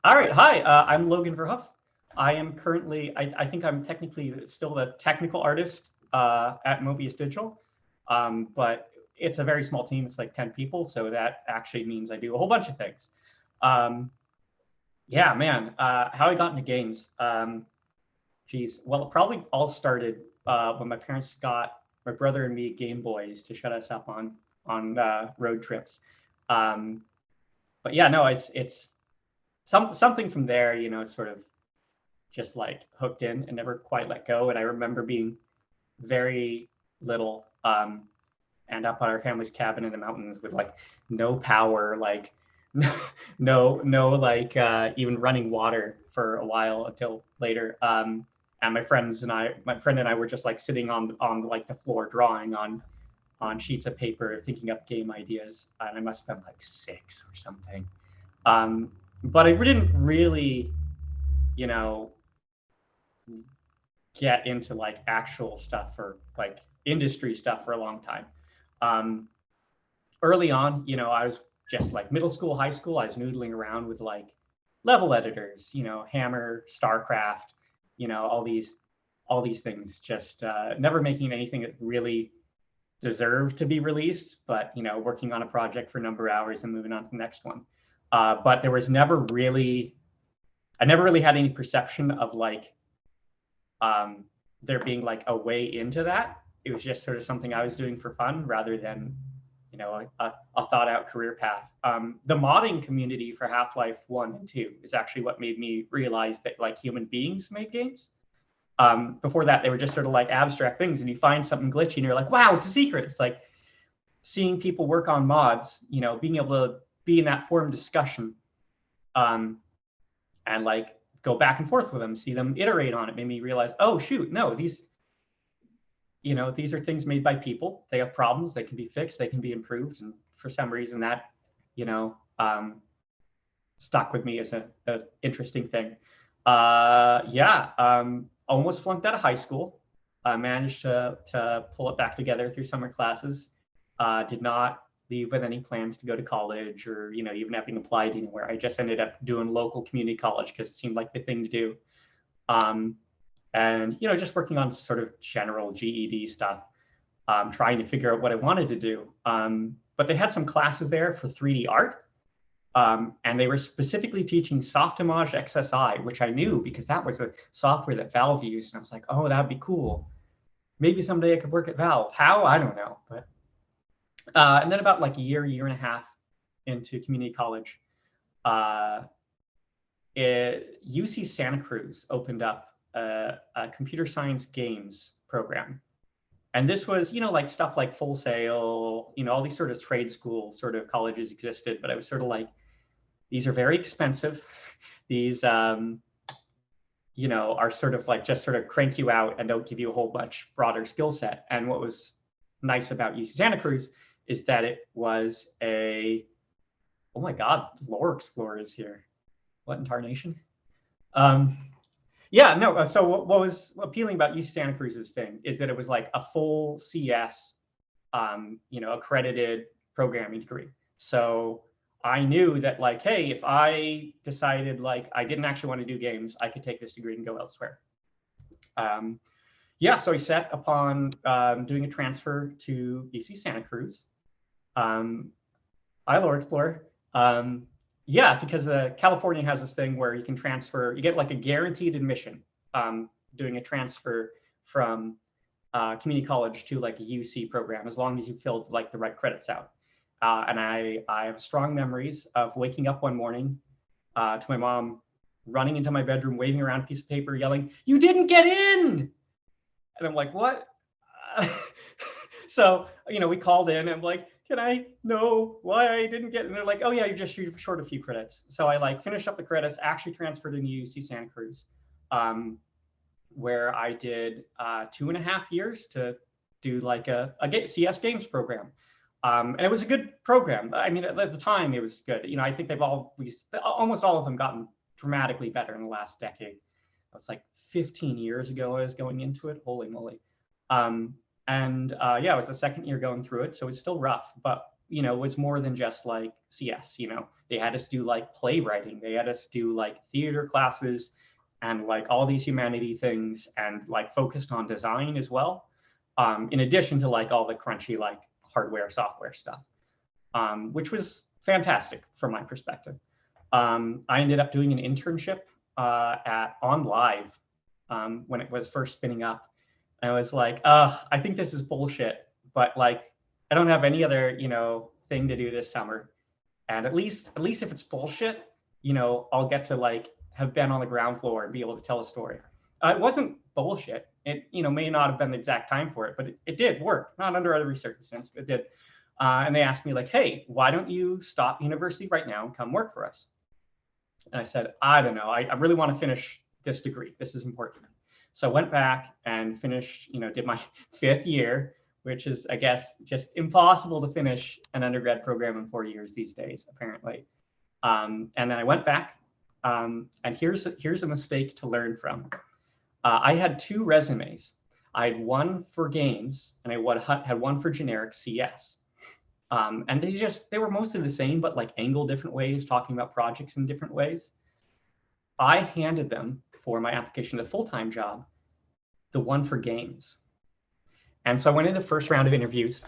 All right, hi, I'm Logan Ver Hoef. I am currently, I think I'm technically still the technical artist at Mobius Digital, but it's a very small team. It's like 10 people, so that actually means I do a whole bunch of things. Um, yeah, man, how I got into games. Geez, well, it probably all started when my parents got my brother and me Game Boys to shut us up on road trips. Um, but yeah, no, it's something from there, sort of just like hooked in and never quite let go. And I remember being very little and up at our family's cabin in the mountains with like no power, like no like even running water for a while until later. And my friend and I were just like sitting on like the floor drawing on sheets of paper, thinking up game ideas. And I must have been like 6 or something. But I didn't really, you know, get into like actual stuff or like industry stuff for a long time. Um, Early on, I was just like middle school, high school, I was noodling around with like level editors, Hammer, StarCraft, all these things, just never making anything that really deserved to be released, but working on a project for a number of hours and moving on to the next one. But there was I never really had any perception of like there being like a way into that. It was just sort of something I was doing for fun rather than, a thought out career path. The modding community for Half-Life 1 and 2 is actually what made me realize that like human beings made games. Before that, they were just sort of like abstract things, and you find something glitchy and you're like, wow, it's a secret. It's like seeing people work on mods, being able to be in that forum discussion and like go back and forth with them, see them iterate on it, made me realize, oh shoot, no, these are things made by people. They have problems, they can be fixed, they can be improved. And for some reason that, stuck with me as a interesting thing. Almost flunked out of high school. I managed to pull it back together through summer classes. Did not leave with any plans to go to college or, even having applied anywhere. I just ended up doing local community college because it seemed like the thing to do. And, just working on sort of general GED stuff, trying to figure out what I wanted to do. But they had some classes there for 3D art. And they were specifically teaching Softimage XSI, which I knew because that was a software that Valve used. And I was like, oh, that'd be cool. Maybe someday I could work at Valve. How? I don't know. But and then about like a year and a half into community college, UC Santa Cruz opened up a computer science games program. And this was, like stuff like Full Sail, all these sort of trade school sort of colleges existed. But I was sort of like, these are very expensive. These, are sort of like just sort of crank you out and don't give you a whole much broader skill set. And what was nice about UC Santa Cruz is that it was oh my God, Lore Explorer is here. What in tarnation? Yeah, no. So what was appealing about UC Santa Cruz's thing is that it was like a full CS, accredited programming degree. So I knew that like, hey, if I decided like I didn't actually want to do games, I could take this degree and go elsewhere. So I set upon doing a transfer to UC Santa Cruz. I Lore Explorer. It's because California has this thing where you can transfer, you get like a guaranteed admission doing a transfer from community college to like a UC program, as long as you filled like the right credits out. And I have strong memories of waking up one morning to my mom running into my bedroom, waving around a piece of paper, yelling, "You didn't get in!" And I'm like, what? So, we called in and I'm like, can I know why I didn't get? And they're like, oh yeah, you're short a few credits. So I like finished up the credits, actually transferred into UC Santa Cruz, where I did 2.5 years to do like a CS games program. And it was a good program. I mean, at the time it was good. I think almost all of them gotten dramatically better in the last decade. It's like 15 years ago I was going into it. Holy moly. It was the second year going through it, so it's still rough. But was more than just like CS. They had us do like playwriting, they had us do like theater classes and like all these humanity things, and like focused on design as well, in addition to like all the crunchy like hardware software stuff, which was fantastic from my perspective. I ended up doing an internship at OnLive when it was first spinning up. And I was like, I think this is bullshit, but like I don't have any other thing to do this summer, and at least if it's bullshit, I'll get to like have been on the ground floor and be able to tell a story. It wasn't bullshit. It may not have been the exact time for it, but it did work. Not under other circumstances, but it did. And they asked me like, hey, why don't you stop university right now and come work for us? And I said, I don't know. I really want to finish this degree. This is important to me. So I went back and finished, did my 5th year, which is, I guess, just impossible to finish an undergrad program in 4 years these days, apparently. And then I went back, and here's a mistake to learn from. I had 2 resumes. I had one for games, and I had one for generic CS. And they were mostly the same, but like angled different ways, talking about projects in different ways. I handed them for my application to the full-time job, the one for games. And so I went into the first round of interviews,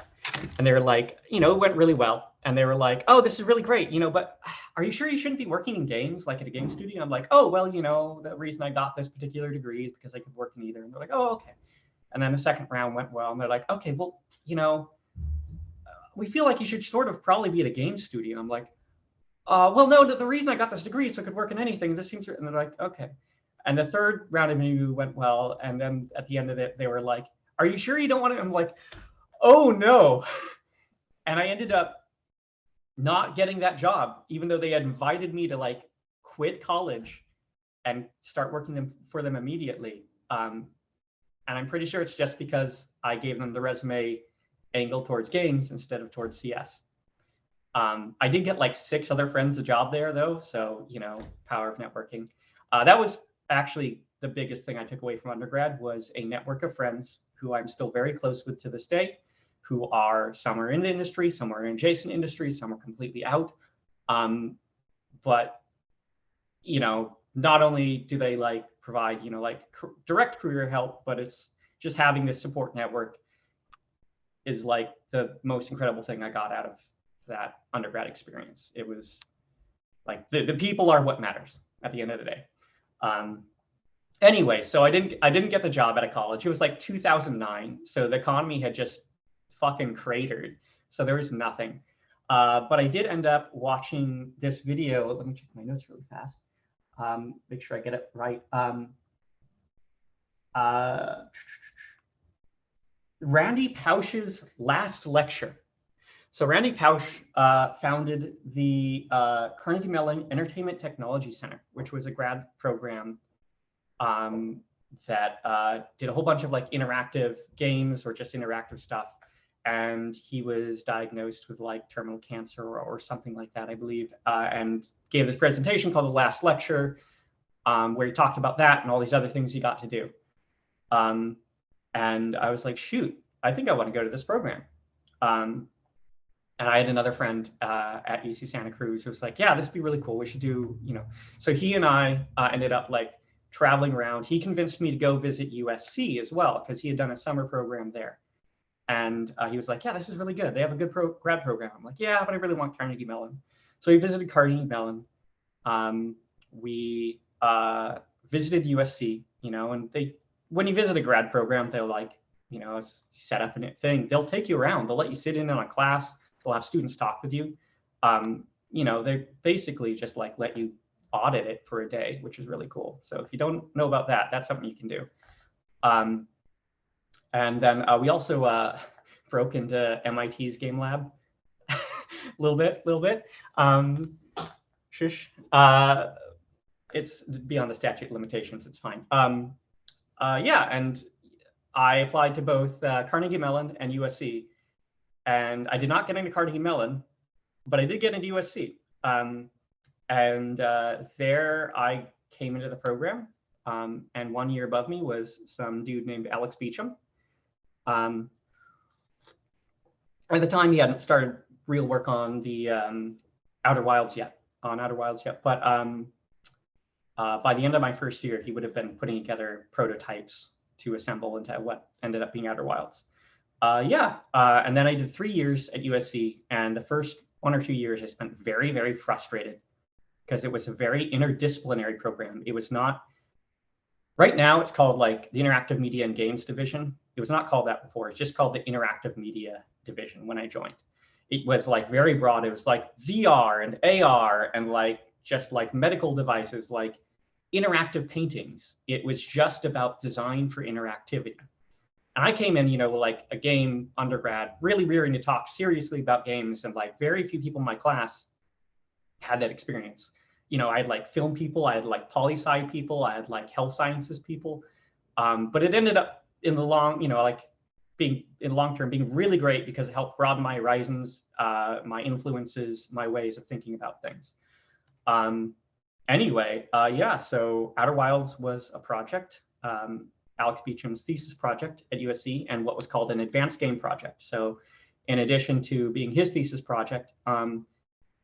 and they were like, it went really well. And they were like, oh, this is really great, but are you sure you shouldn't be working in games, like at a game studio? I'm like, oh, well, the reason I got this particular degree is because I could work in either. And they're like, oh, okay. And then the second round went well, and they're like, okay, well, we feel like you should sort of probably be at a game studio. I'm like, well, no, the reason I got this degree is so I could work in anything. This seems, and they're like, okay. And the third round of interview went well. And then at the end of it, they were like, are you sure you don't want to? I'm like, oh no. And I ended up not getting that job, even though they had invited me to like quit college and start working for them immediately. And I'm pretty sure it's just because I gave them the resume angled towards games instead of towards CS. I did get like 6 other friends a job there though. So, power of networking. That was actually the biggest thing I took away from undergrad, was a network of friends who I'm still very close with to this day, who are some are in the industry, some are in adjacent industries, some are completely out. But, not only do they like provide, like direct career help, but it's just having this support network is like the most incredible thing I got out of that undergrad experience. It was like the people are what matters at the end of the day. Anyway, so I didn't get the job at a college. It was like 2009, so the economy had just fucking cratered, so there was nothing. But I did end up watching this video. Let me check my notes really fast. Make sure I get it right. Randy Pausch's last lecture. So Randy Pausch founded the Carnegie Mellon Entertainment Technology Center, which was a grad program that did a whole bunch of like interactive games or just interactive stuff. And he was diagnosed with like terminal cancer or something like that, I believe, and gave this presentation called The Last Lecture, where he talked about that and all these other things he got to do. And I was like, shoot, I think I want to go to this program. And I had another friend at UC Santa Cruz who was like, yeah, this would be really cool. We should do, So he and I ended up like traveling around. He convinced me to go visit USC as well, because he had done a summer program there. And he was like, yeah, this is really good. They have a good grad program. I'm like, yeah, but I really want Carnegie Mellon. So we visited Carnegie Mellon. We visited USC, and when you visit a grad program, they'll like, set up a thing. They'll take you around. They'll let you sit in on a class. They'll have students talk with you. They basically just like let you audit it for a day, which is really cool. So if you don't know about that, that's something you can do. And then we also broke into MIT's game lab a little bit. Shush. It's beyond the statute of limitations. It's fine. Yeah, and I applied to both Carnegie Mellon and USC. And I did not get into Carnegie Mellon, but I did get into USC. And there I came into the program. And 1 year above me was some dude named Alex Beecham. At the time, he hadn't started real work on the Outer Wilds yet. But by the end of my first year, he would have been putting together prototypes to assemble into what ended up being Outer Wilds. And then I did 3 years at USC, and the first 1 or 2 years I spent very, very frustrated because it was a very interdisciplinary program. It was not, right now it's called like the Interactive Media and Games Division. It was not called that before. It's just called the Interactive Media Division when I joined. It was like very broad. It was like VR and AR and like just like medical devices, like interactive paintings. It was just about design for interactivity. And I came in, like a game undergrad, really rearing to talk seriously about games, and like very few people in my class had that experience. I had like film people, I had like poli-sci people, I had like health sciences people. But it ended up in the long, being in long term being really great because it helped broaden my horizons, my influences, my ways of thinking about things. So Outer Wilds was a project, Alex Beecham's thesis project at USC, and what was called an advanced game project. So in addition to being his thesis project,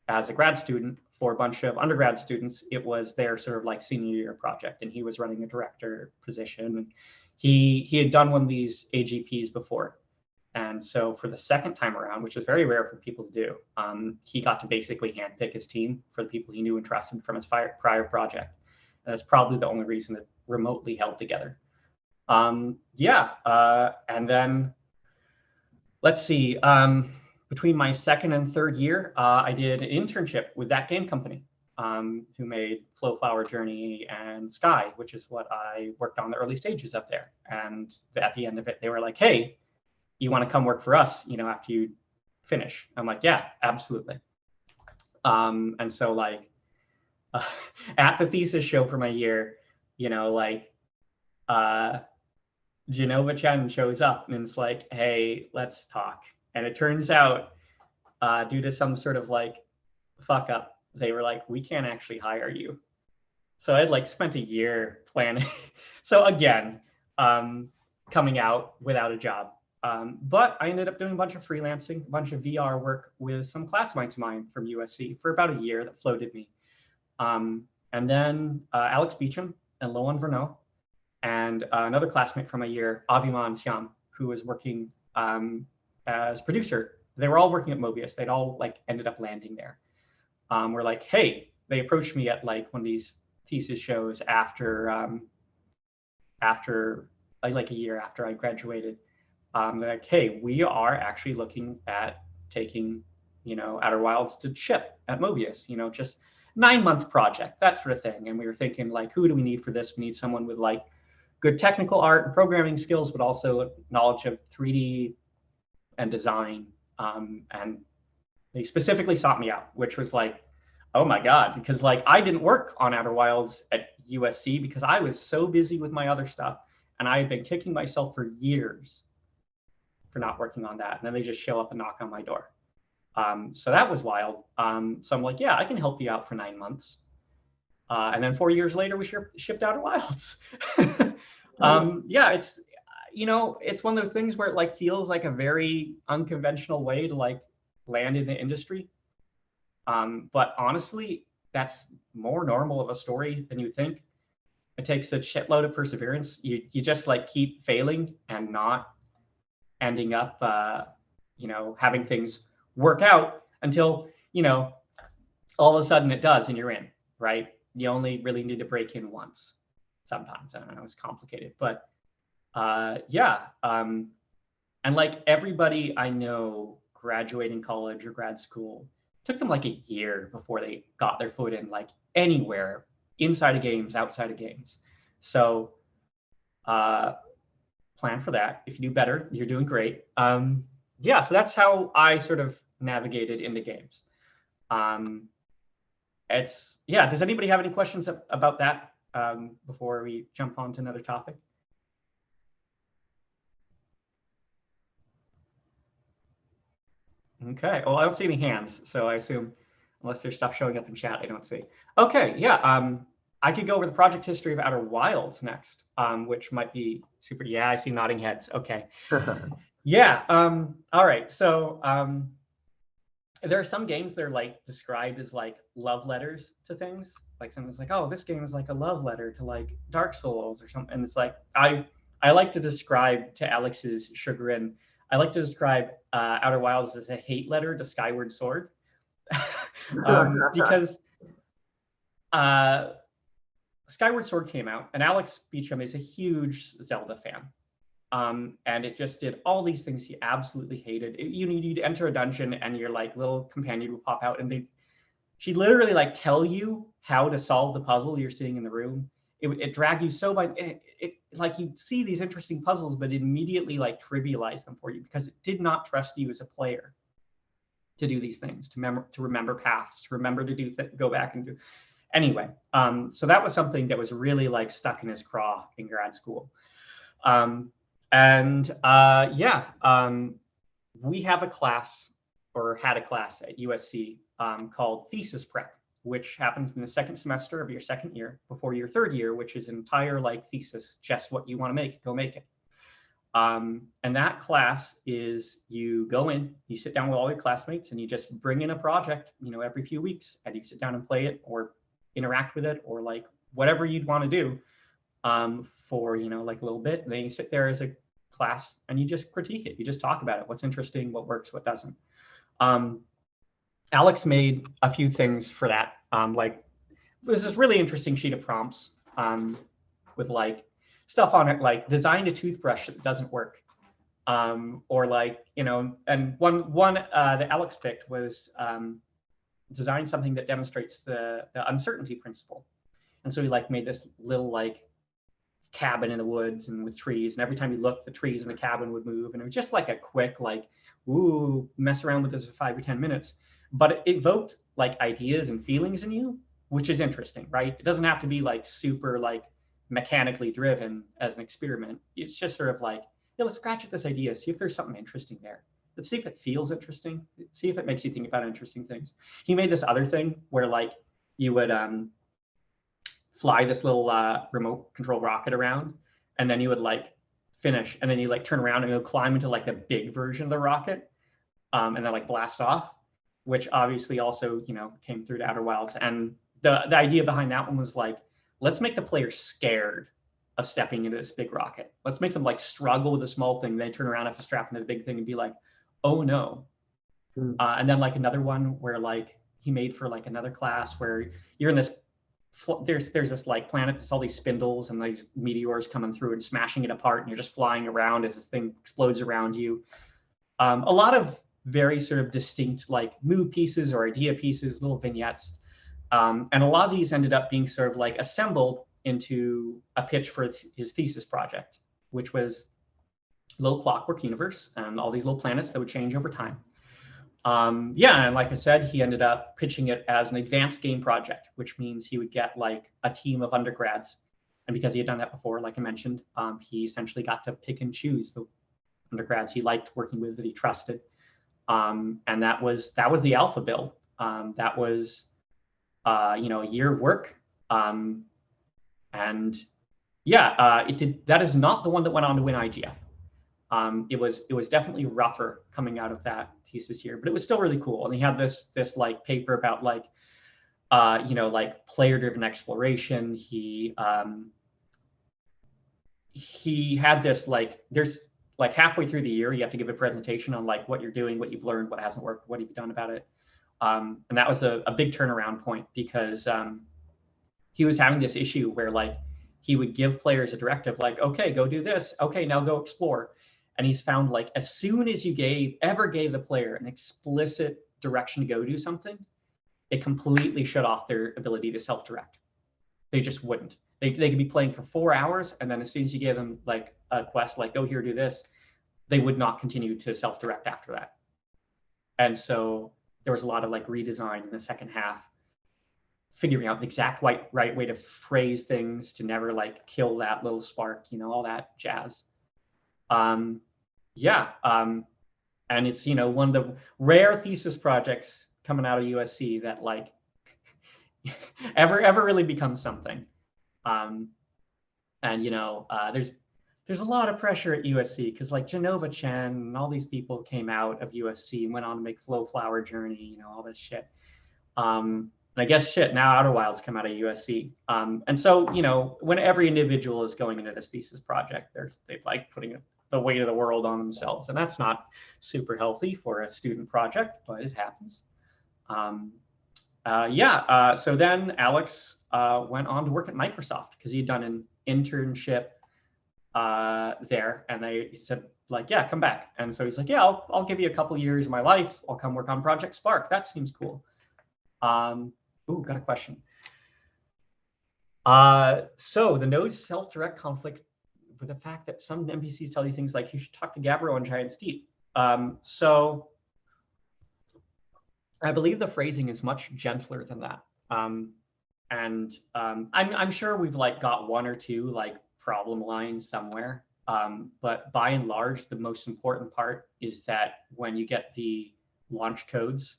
as a grad student for a bunch of undergrad students, it was their sort of like senior year project, and he was running a director position. And he had done one of these AGPs before. And so for the second time around, which is very rare for people to do, he got to basically handpick his team for the people he knew and trusted from his prior project. And that's probably the only reason it remotely held together. And then let's see, between my second and third year, I did an internship with that game company who made Flow Flower Journey and Sky, which is what I worked on the early stages up there. And at the end of it, they were like, hey, you want to come work for us, after you finish? I'm like, yeah, absolutely. And so like at the thesis show for my year, Genova Chen shows up and it's like, hey, let's talk. And it turns out, due to some sort of like fuck up, they were like, we can't actually hire you. So I'd like spent a year planning. So again, coming out without a job. But I ended up doing a bunch of freelancing, a bunch of VR work with some classmates of mine from USC for about a year that floated me. And then Alex Beecham and Logan Ver Hoef and another classmate from a year, Aviman Siam, who was working as producer. They were all working at Mobius. They'd all like ended up landing there. We're like, hey, they approached me at like one of these thesis shows after like a year after I graduated. They're like, hey, we are actually looking at taking, Outer Wilds to ship at Mobius, just 9-month project, that sort of thing. And we were thinking like, who do we need for this? We need someone with like good technical art and programming skills, but also knowledge of 3D and design. And they specifically sought me out, which was like, oh my God, because like I didn't work on Outer Wilds at USC because I was so busy with my other stuff. And I had been kicking myself for years for not working on that. And then they just show up and knock on my door. So that was wild. So I'm like, yeah, I can help you out for 9 months. And then 4 years later, we shipped Outer Wilds. It's, it's one of those things where it like feels like a very unconventional way to like land in the industry. But honestly, that's more normal of a story than you think. It takes a shitload of perseverance. You just like keep failing and not ending up, having things work out until, all of a sudden it does and you're in, right? You only really need to break in once. Sometimes, I don't know, it's complicated, but and like everybody I know graduating college or grad school, took them like a year before they got their foot in like anywhere, inside of games, outside of games. So plan for that. If you do better, you're doing great. So that's how I sort of navigated into games. Does anybody have any questions about that before we jump on to another topic? Okay, well, I don't see any hands, so I assume unless there's stuff showing up in chat, I don't see. Okay, I could go over the project history of Outer Wilds next, which might be super. Yeah, I see nodding heads. Okay. All right. So there are some games that are like described as like love letters to things. Like someone's like, oh, this game is like a love letter to like Dark Souls or something. And it's like I like to describe, to Alex's chagrin, I like to describe Outer Wilds as a hate letter to Skyward Sword. Because Skyward Sword came out, and Alex Beecham is a huge Zelda fan. And it just did all these things he absolutely hated. You'd enter a dungeon, and your like little companion would pop out, and she'd literally like tell you how to solve the puzzle you're seeing in the room. It dragged you so by it like you'd see these interesting puzzles, but it immediately like trivialized them for you because it did not trust you as a player to do these things, to remember paths, to remember to go back and do. Anyway, so that was something that was really like stuck in his craw in grad school. We have a class, or had a class at USC called Thesis Prep, which happens in the second semester of your second year before your third year, which is an entire like thesis, just what you want to make, go make it. And that class is, you go in, you sit down with all your classmates, and you just bring in a project, every few weeks, and you sit down and play it or interact with it or like whatever you'd want to do for like a little bit. And then you sit there as a class and you just critique it. You just talk about it. What's interesting, what works, what doesn't. Alex made a few things for that. Like, it was this really interesting sheet of prompts with like stuff on it, like design a toothbrush that doesn't work, or like, and one that Alex picked was design something that demonstrates the uncertainty principle. And so he like made this little like cabin in the woods and with trees, and every time you looked, the trees in the cabin would move, and it was just like a quick like, ooh, mess around with this for 5 or 10 minutes. But it evoked like ideas and feelings in you, which is interesting, right? It doesn't have to be like super like mechanically driven as an experiment. It's just sort of like, yeah, let's scratch at this idea, see if there's something interesting there. Let's see if it feels interesting. See if it makes you think about interesting things. He made this other thing where like you would fly this little remote control rocket around, and then you would like finish, and then you like turn around and you would climb into like the big version of the rocket, and then like blast off, which obviously also came through to Outer Wilds. And the idea behind that one was like, let's make the player scared of stepping into this big rocket. Let's make them like struggle with a small thing, then turn around, have to strap into the big thing and be like, oh no. And then like another one where like he made for like another class where you're in this, there's this like planet that's all these spindles and these meteors coming through and smashing it apart, and you're just flying around as this thing explodes around you. A lot of very sort of distinct like mood pieces or idea pieces, little vignettes. And a lot of these ended up being sort of like assembled into a pitch for his thesis project, which was a little clockwork universe and all these little planets that would change over time. And like I said, he ended up pitching it as an advanced game project, which means he would get like a team of undergrads. And because he had done that before, like I mentioned, he essentially got to pick and choose the undergrads he liked working with, that he trusted. And that was the alpha build. That was a year of work. It did. That is not the one that went on to win IGF. It was definitely rougher coming out of that thesis year, but it was still really cool. And he had this like paper about like like player-driven exploration. He had this like, there's like halfway through the year you have to give a presentation on like what you're doing, what you've learned, what hasn't worked, what have you done about it. And that was a big turnaround point, because he was having this issue where like he would give players a directive like, okay, go do this, okay, now go explore. And he's found like as soon as you ever gave the player an explicit direction to go do something, it completely shut off their ability to self-direct. They just wouldn't. They could be playing for 4 hours, and then as soon as you gave them like a quest, like go here, do this, they would not continue to self-direct after that. And so there was a lot of like redesign in the second half, figuring out the exact right way to phrase things to never like kill that little spark, all that jazz. And it's one of the rare thesis projects coming out of USC that like ever really becomes something. There's there's a lot of pressure at USC because like Genova Chen and all these people came out of USC and went on to make Flow Flower Journey, you know, all this shit. And I guess shit, now Outer Wilds come out of USC. And so, you know, when every individual is going into this thesis project, they like putting the weight of the world on themselves. And that's not super healthy for a student project, but it happens. So then Alex went on to work at Microsoft because he had done an internship there. And they said, like, yeah, come back. And so he's like, yeah, I'll give you a couple years of my life. I'll come work on Project Spark. That seems cool. Ooh, got a question. So the no self-direct conflict with the fact that some NPCs tell you things like you should talk to Gabbro on Giant Steep. So I believe the phrasing is much gentler than that. I'm sure we've like got one or two like problem lines somewhere. But by and large, the most important part is that when you get the launch codes,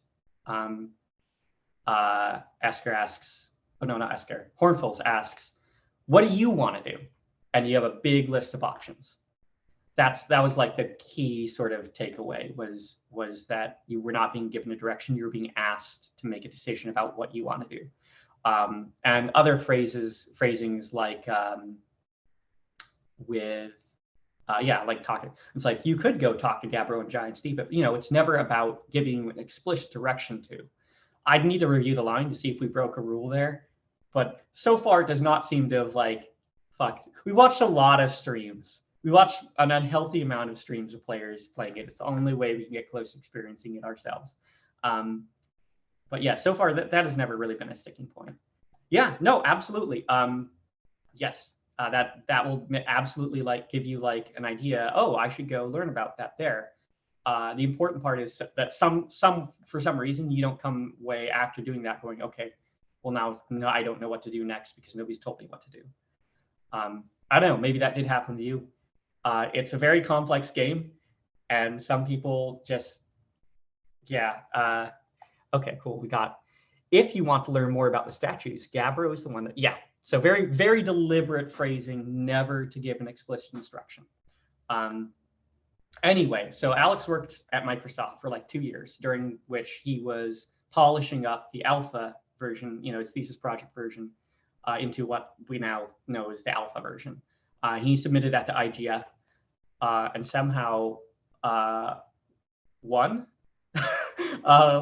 Esker asks, oh no, not Esker, Hornfels asks, what do you want to do? And you have a big list of options. That was like the key sort of takeaway was that you were not being given a direction, you were being asked to make a decision about what you want to do. And other phrasings like like talking. It's like you could go talk to Gabbro and Giant Steep, but you know, it's never about giving an explicit direction to. I'd need to review the line to see if we broke a rule there, but so far it does not seem to have like fucked. We watched a lot of streams. We watched an unhealthy amount of streams of players playing it. It's the only way we can get close to experiencing it ourselves. But yeah, so far that has never really been a sticking point. Yeah, no, absolutely. Yes, that will absolutely like give you like an idea. Oh, I should go learn about that there. The important part is that for some reason you don't come away after doing that going, okay, well now I don't know what to do next because nobody's told me what to do. I don't know, maybe that did happen to you. It's a very complex game, and some people just, yeah. Okay, cool. We got, if you want to learn more about the statues, Gabbro is the one that, yeah. So very, very deliberate phrasing, never to give an explicit instruction. Anyway, so Alex worked at Microsoft for like 2 years, during which he was polishing up the alpha version, you know, his thesis project version, into what we now know as the alpha version. He submitted that to IGF and somehow won,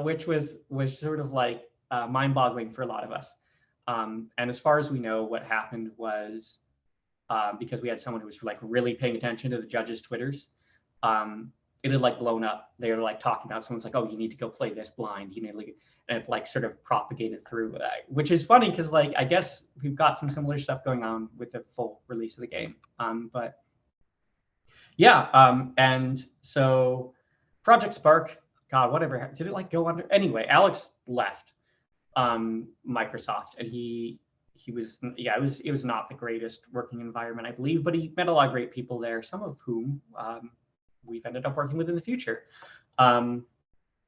which was sort of like mind-boggling for a lot of us. And as far as we know, what happened was because we had someone who was like really paying attention to the judges' Twitters, it had like blown up. They were like talking about, someone's like, oh, you need to go play this blind. You need to, like, and it like sort of propagated through, which is funny because like I guess we've got some similar stuff going on with the full release of the game. But yeah, and so Project Spark, God, whatever, did it like go under? Anyway, Alex left Microsoft, and he was, yeah, it was not the greatest working environment, I believe, but he met a lot of great people there, some of whom we've ended up working with in the future.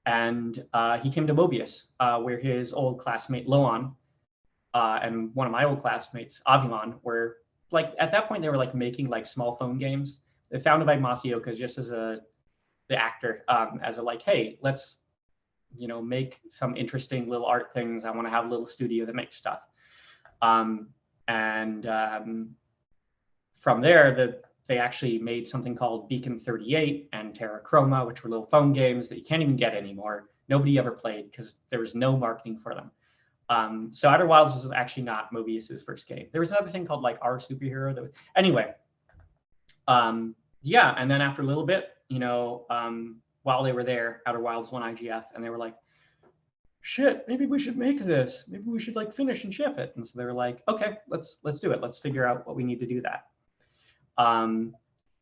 And he came to Mobius, where his old classmate Loan and one of my old classmates Aviman were like, at that point they were like making like small phone games. They're founded by Masayoka just as the actor, as a like, hey, let's, you know, make some interesting little art things. I want to have a little studio that makes stuff. From there, they actually made something called Beacon 38 and Terra Chroma, which were little phone games that you can't even get anymore. Nobody ever played because there was no marketing for them. So Outer Wilds was actually not Mobius's first game. There was another thing called like Our Superhero. That was, anyway, yeah. And then after a little bit, you know, while they were there, Outer Wilds won IGF, and they were like, shit, maybe we should make this. Maybe we should like finish and ship it. And so they were like, okay, let's do it. Let's figure out what we need to do that.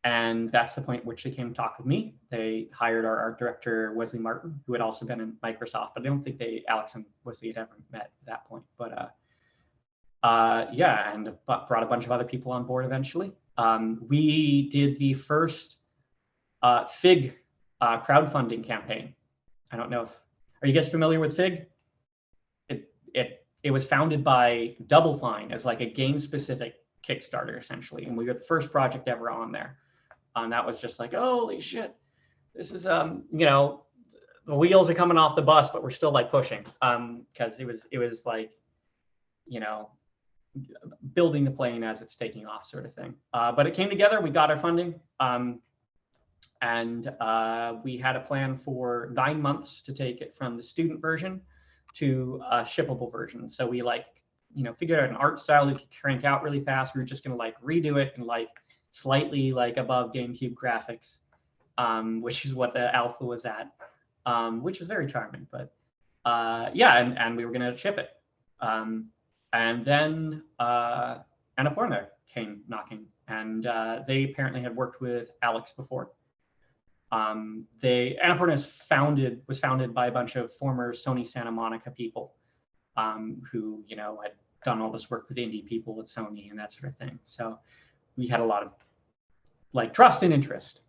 And that's the point at which they came to talk with me. They hired our art director, Wesley Martin, who had also been in Microsoft, but I don't think Alex and Wesley had ever met at that point. But yeah, and brought a bunch of other people on board eventually. We did the first FIG crowdfunding campaign. I don't know if, are you guys familiar with FIG? It was founded by Double Fine as like a game-specific Kickstarter essentially, and we were the first project ever on there. And that was just like, holy shit, this is you know, the wheels are coming off the bus, but we're still like pushing, because it was like, you know, building the plane as it's taking off, sort of thing. But it came together. We got our funding, and we had a plan for 9 months to take it from the student version to a shippable version. So we like, you know, figured out an art style that could crank out really fast. We were just gonna like redo it and like slightly like above GameCube graphics, which is what the alpha was at, which was very charming. But yeah, and we were gonna ship it. And then Annapurna came knocking, and they apparently had worked with Alex before. Annapurna was founded by a bunch of former Sony Santa Monica people, who, you know, had done all this work with indie people at Sony and that sort of thing. So we had a lot of like trust and interest.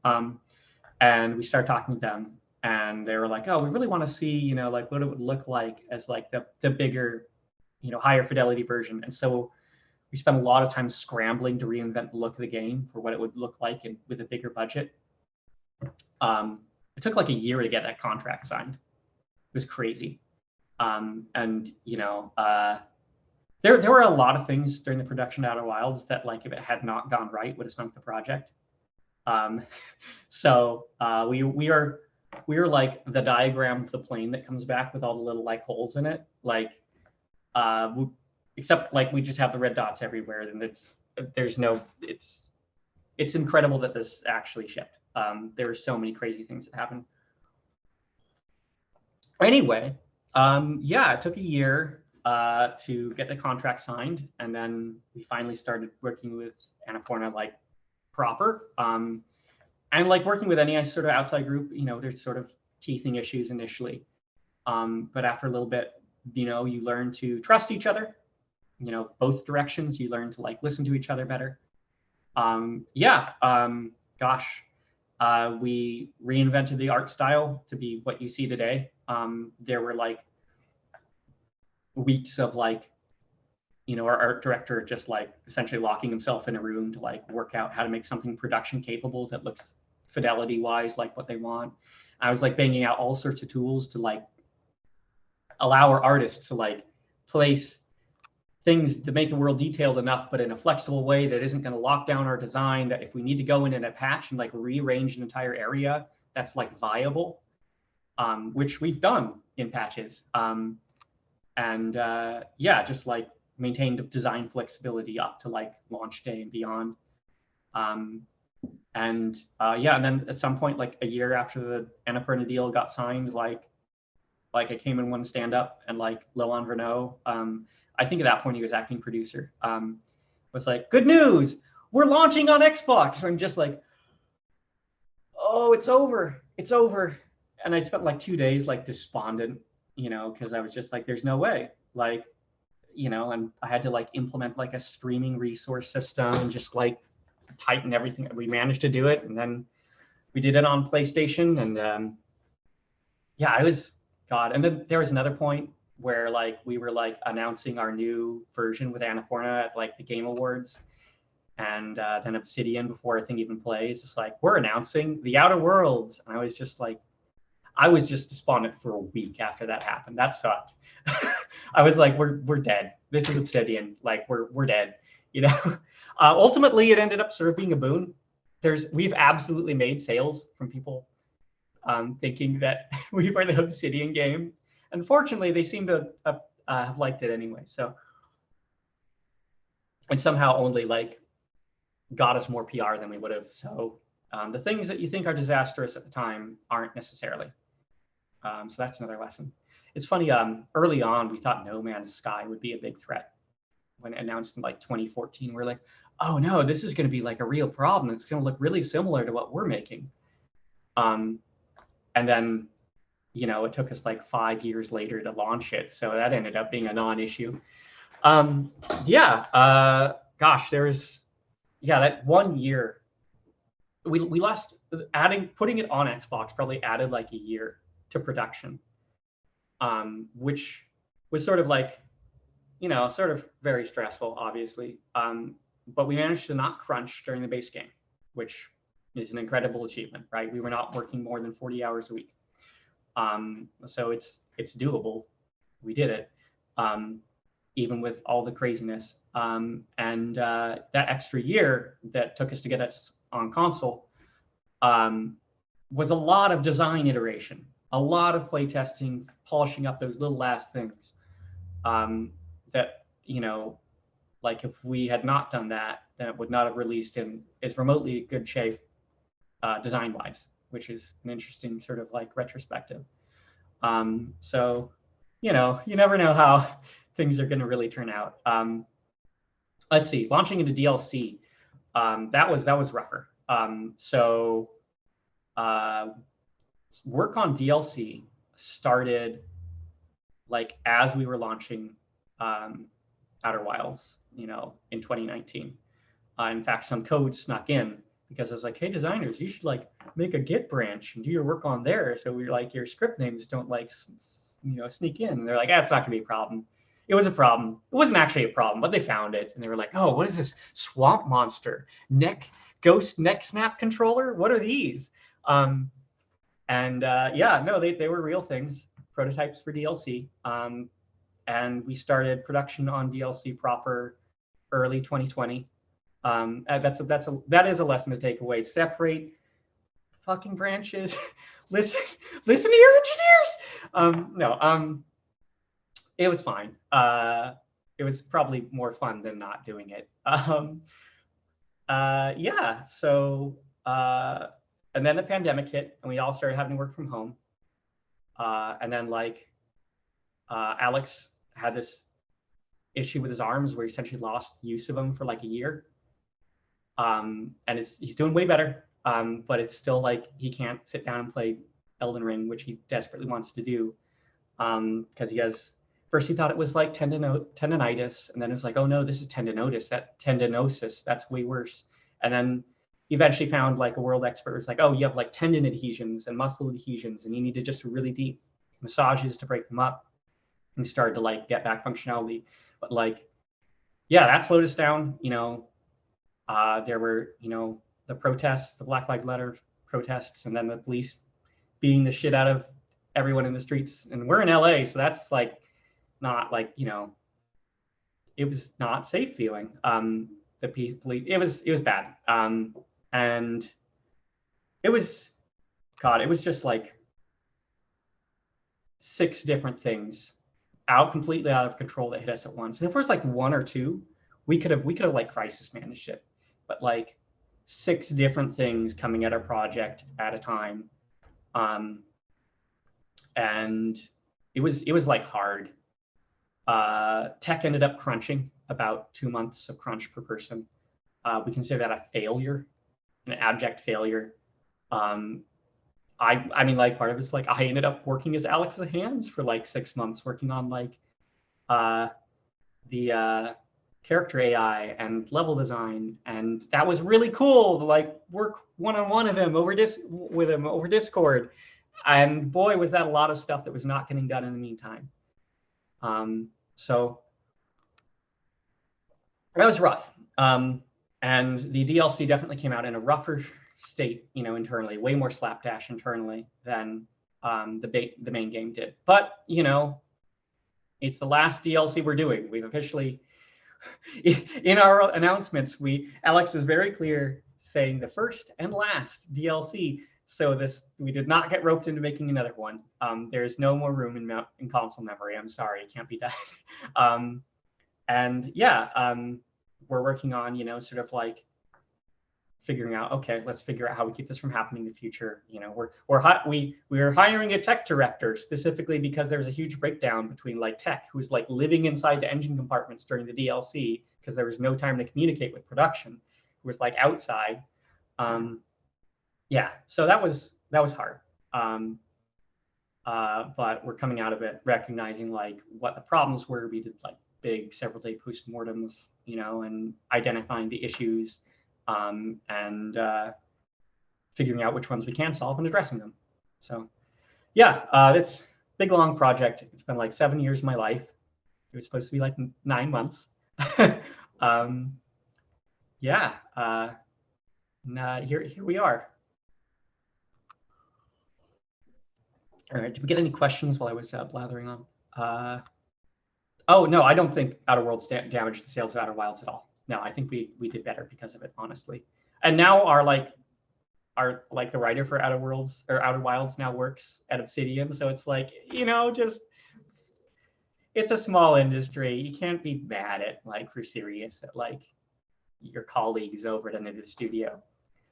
And we started talking to them, and they were like, oh, we really want to see, you know, like what it would look like as like the bigger, you know, higher fidelity version. And so we spent a lot of time scrambling to reinvent the look of the game for what it would look like with a bigger budget. It took like a year to get that contract signed. It was crazy. And you know, there were a lot of things during the production of Outer Wilds that, like, if it had not gone right, would have sunk the project. So we are like the diagram of the plane that comes back with all the little like holes in it, like except like we just have the red dots everywhere, and it's incredible that this actually shipped. There were so many crazy things that happened. Anyway, yeah, it took a year to get the contract signed, and then we finally started working with Annapurna like proper. And like working with any sort of outside group, you know, there's sort of teething issues initially. But after a little bit, you know, you learn to trust each other, you know, both directions. You learn to like listen to each other better. Yeah, gosh, we reinvented the art style to be what you see today. There were like weeks of like, you know, our art director just like essentially locking himself in a room to like work out how to make something production capable that looks fidelity wise like what they want. I was like banging out all sorts of tools to like allow our artists to like place things to make the world detailed enough, but in a flexible way that isn't going to lock down our design, that if we need to go in a patch and like rearrange an entire area, that's like viable, which we've done in patches. And yeah, just like maintained design flexibility up to like launch day and beyond. And yeah, and then at some point, like a year after the Annapurna deal got signed, like I came in one stand up, and like Logan Ver Hoef, I think at that point he was acting producer, was like, good news, we're launching on Xbox. I'm just like, oh, it's over. And I spent like 2 days like despondent, you know, because I was just like, there's no way, like, you know, and I had to like implement like a streaming resource system and just like tighten everything. We managed to do it, and then we did it on PlayStation, and yeah, I was God. And then there was another point where like we were like announcing our new version with Annapurna at like the Game Awards, and then Obsidian, before a thing even plays, it's like, we're announcing the Outer Worlds, and I was just despondent for a week after that happened. That sucked. I was like, we're dead. This is Obsidian. Like we're dead. You know. Ultimately, it ended up sort of being a boon. We've absolutely made sales from people thinking that we were the Obsidian game. Unfortunately, they seem to have liked it anyway. So, and somehow only like got us more PR than we would have. So the things that you think are disastrous at the time aren't necessarily. So that's another lesson. It's funny, early on, we thought No Man's Sky would be a big threat. When announced in like 2014, we're like, oh no, this is going to be like a real problem. It's going to look really similar to what we're making. And then, you know, it took us like 5 years later to launch it. So that ended up being a non-issue. Yeah, gosh, that 1 year, we lost, putting it on Xbox probably added like a year to production, which was sort of like, you know, sort of very stressful, obviously. but we managed to not crunch during the base game, which is an incredible achievement, right? We were not working more than 40 hours a week. So it's doable. We did it, even with all the craziness. And that extra year that took us to get us on console was a lot of design iteration, a lot of play testing, polishing up those little last things that, you know, like if we had not done that, then it would not have released in as remotely good shape design-wise, which is an interesting sort of like retrospective. So, you know, you never know how things are going to really turn out. Let's see, launching into DLC, that was rougher. So work on DLC started like as we were launching Outer Wilds, you know, in 2019. In fact, some code snuck in because I was like, hey, designers, you should like make a Git branch and do your work on there. So we're like, your script names don't like, you know, sneak in. And they're like, it's not gonna be a problem. It was a problem. It wasn't actually a problem, but they found it. And they were like, oh, what is this swamp monster? Ghost neck snap controller? What are these? Yeah, no, they were real things, prototypes for DLC. And we started production on DLC proper early 2020. That is a lesson to take away. Separate fucking branches. listen to your engineers. It was fine. It was probably more fun than not doing it. Yeah. So and then the pandemic hit, and we all started having to work from home. And then like Alex had this issue with his arms where he essentially lost use of them for like a year. And he's doing way better, but it's still like he can't sit down and play Elden Ring, which he desperately wants to do, because he has. First, he thought it was like tendonitis, and then it's like, oh no, this is tendinosis. That's way worse. And then he eventually found like a world expert was like, oh, you have like tendon adhesions and muscle adhesions, and you need to just really deep massages to break them up. And started to like get back functionality, but like, yeah, that slowed us down. You know, there were, you know, the protests, the Black Lives Matter protests, and then the police beating the shit out of everyone in the streets. And we're in LA, so that's like not like, you know, it was not safe feeling. The police, it was bad. And it was, God, it was just like 6 different things completely out of control that hit us at once. And if it was like 1 or 2, we could have like crisis managed it. But like 6 different things coming at our project at a time, and it was like hard. Tech ended up crunching about 2 months of crunch per person. We consider that a failure, an abject failure. I mean, like part of it's like I ended up working as Alex's hands for like 6 months, working on like the character AI and level design, and that was really cool to like work one-on-one with him over Discord. And boy, was that a lot of stuff that was not getting done in the meantime. So that was rough. And the DLC definitely came out in a rougher state, you know, internally, way more slapdash internally than the main game did. But, you know, it's the last DLC we're doing. We've officially, in our announcements, Alex was very clear saying the first and last DLC. So we did not get roped into making another one. There's no more room in console memory. I'm sorry, it can't be done. And yeah, we're working on, you know, sort of like figuring out, okay, let's figure out how we keep this from happening in the future. You know, we're hiring a tech director specifically because there's a huge breakdown between like tech, who's like living inside the engine compartments during the DLC because there was no time to communicate with production, who was like outside. Yeah, so that was hard. But we're coming out of it recognizing like what the problems were. We did like big several-day postmortems, you know, and identifying the issues, and figuring out which ones we can solve and addressing them. So yeah, it's a big, long project. It's been like 7 years of my life. It was supposed to be like 9 months. yeah, here we are. All right, did we get any questions while I was blathering on? Oh, no, I don't think Outer Worlds damaged the sales of Outer Wilds at all. No, I think we did better because of it, honestly. And now our the writer for Outer Worlds or Outer Wilds now works at Obsidian, so it's like, just it's a small industry. You can't be mad at for serious at your colleagues over at another studio.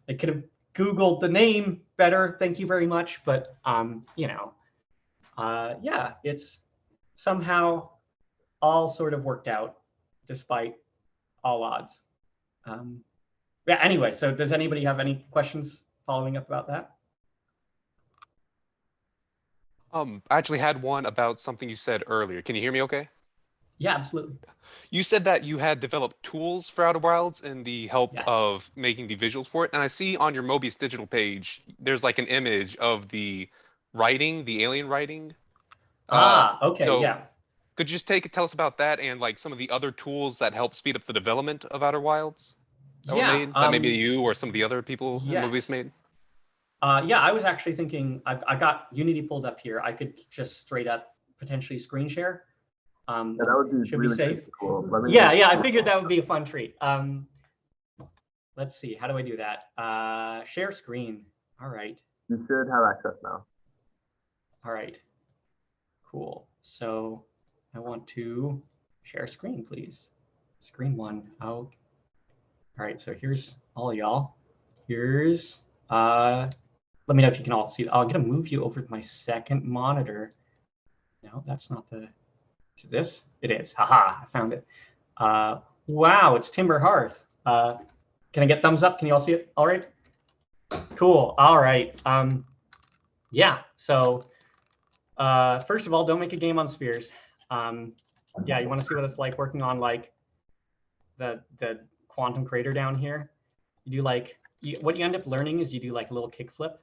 They could have Googled the name better. Thank you very much, but yeah, it's somehow all sort of worked out despite all odds. Yeah, anyway, so does anybody have any questions following up about that? I actually had one about something you said earlier. Can you hear me okay? Yeah, absolutely. You said that you had developed tools for Outer Wilds and the help Yes. of making the visuals for it. And I see on your Mobius Digital page, there's like an image of the writing, the alien writing. Okay, So yeah. could you just tell us about that and like some of the other tools that help speed up the development of Outer Wilds that were Yeah, made, that maybe you or some of the other people in Mobius yes. made? Yeah, I was actually thinking, I got Unity pulled up here. I could just straight up potentially screen share. Yeah, that would be should really be safe. cool. Yeah, I figured that would be a fun treat. Let's see, how do I do that? Share screen. All right. You should have access now. All right. Cool. So I want to share screen, please. Screen one. Oh. All right. So here's all y'all. Here's let me know if you can all see. I'm gonna move you over to my second monitor. No, that's not the. Is it this? It is. Haha! I found it. Wow, it's Timber Hearth. Can I get thumbs up? Can you all see it? All right. Cool. All right. Yeah. So first of all, don't make a game on spheres. Yeah, you want to see what it's like working on the quantum crater down here. You do what you end up learning is you do a little kickflip.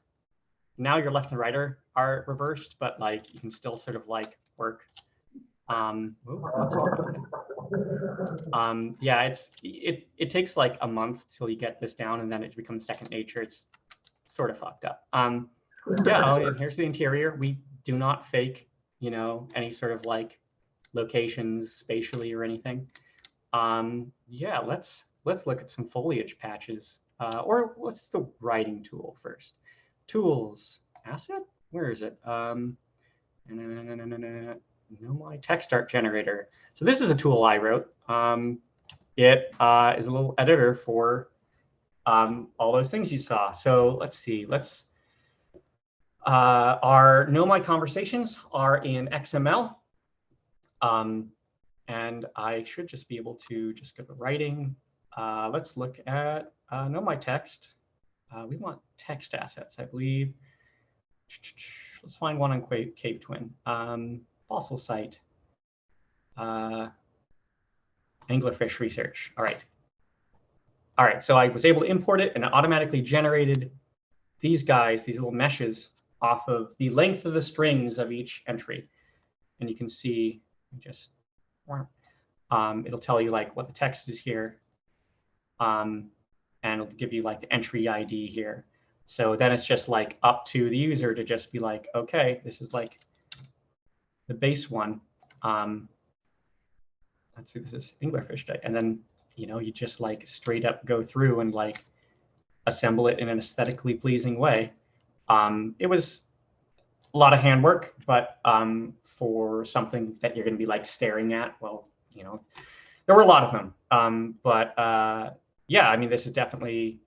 Now your left and right are reversed, but you can still sort of work. Yeah, it takes a month till you get this down, and then it becomes second nature. It's sort of fucked up. Yeah. Oh, and here's the interior. We do not fake, any sort of locations spatially or anything. Yeah, let's look at some foliage patches. Or what's the writing tool first? Tools, asset, where is it? No, my text art generator. So this is a tool I wrote. It is a little editor for all those things you saw. So let's see. Our Know My Conversations are in XML. And I should just be able to just go to writing. Let's look at Know My Text. We want text assets, I believe. Let's find one on Cave Twin. Fossil site. Anglerfish research. All right. All right, so I was able to import it, and it automatically generated these guys, these little meshes, off of the length of the strings of each entry. And you can see just, it'll tell you what the text is here. And it'll give you the entry ID here. So then it's just up to the user to just be okay, this is the base one. Let's see, this is anglerfish day. And then, you just straight up go through and assemble it in an aesthetically pleasing way. It was a lot of handwork, but for something that you're going to be staring at, well, there were a lot of them. But yeah, I mean, this is definitely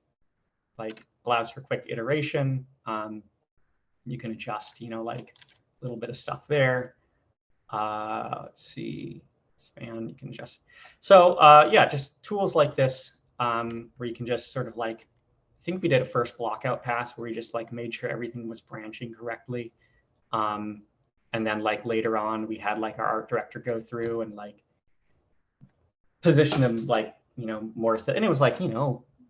allows for quick iteration. You can adjust, a little bit of stuff there. Let's see, span, you can adjust. So yeah, just tools like this where you can just sort of I think we did a first blockout pass where we just made sure everything was branching correctly. And then later on, we had our art director go through and position them more, and it was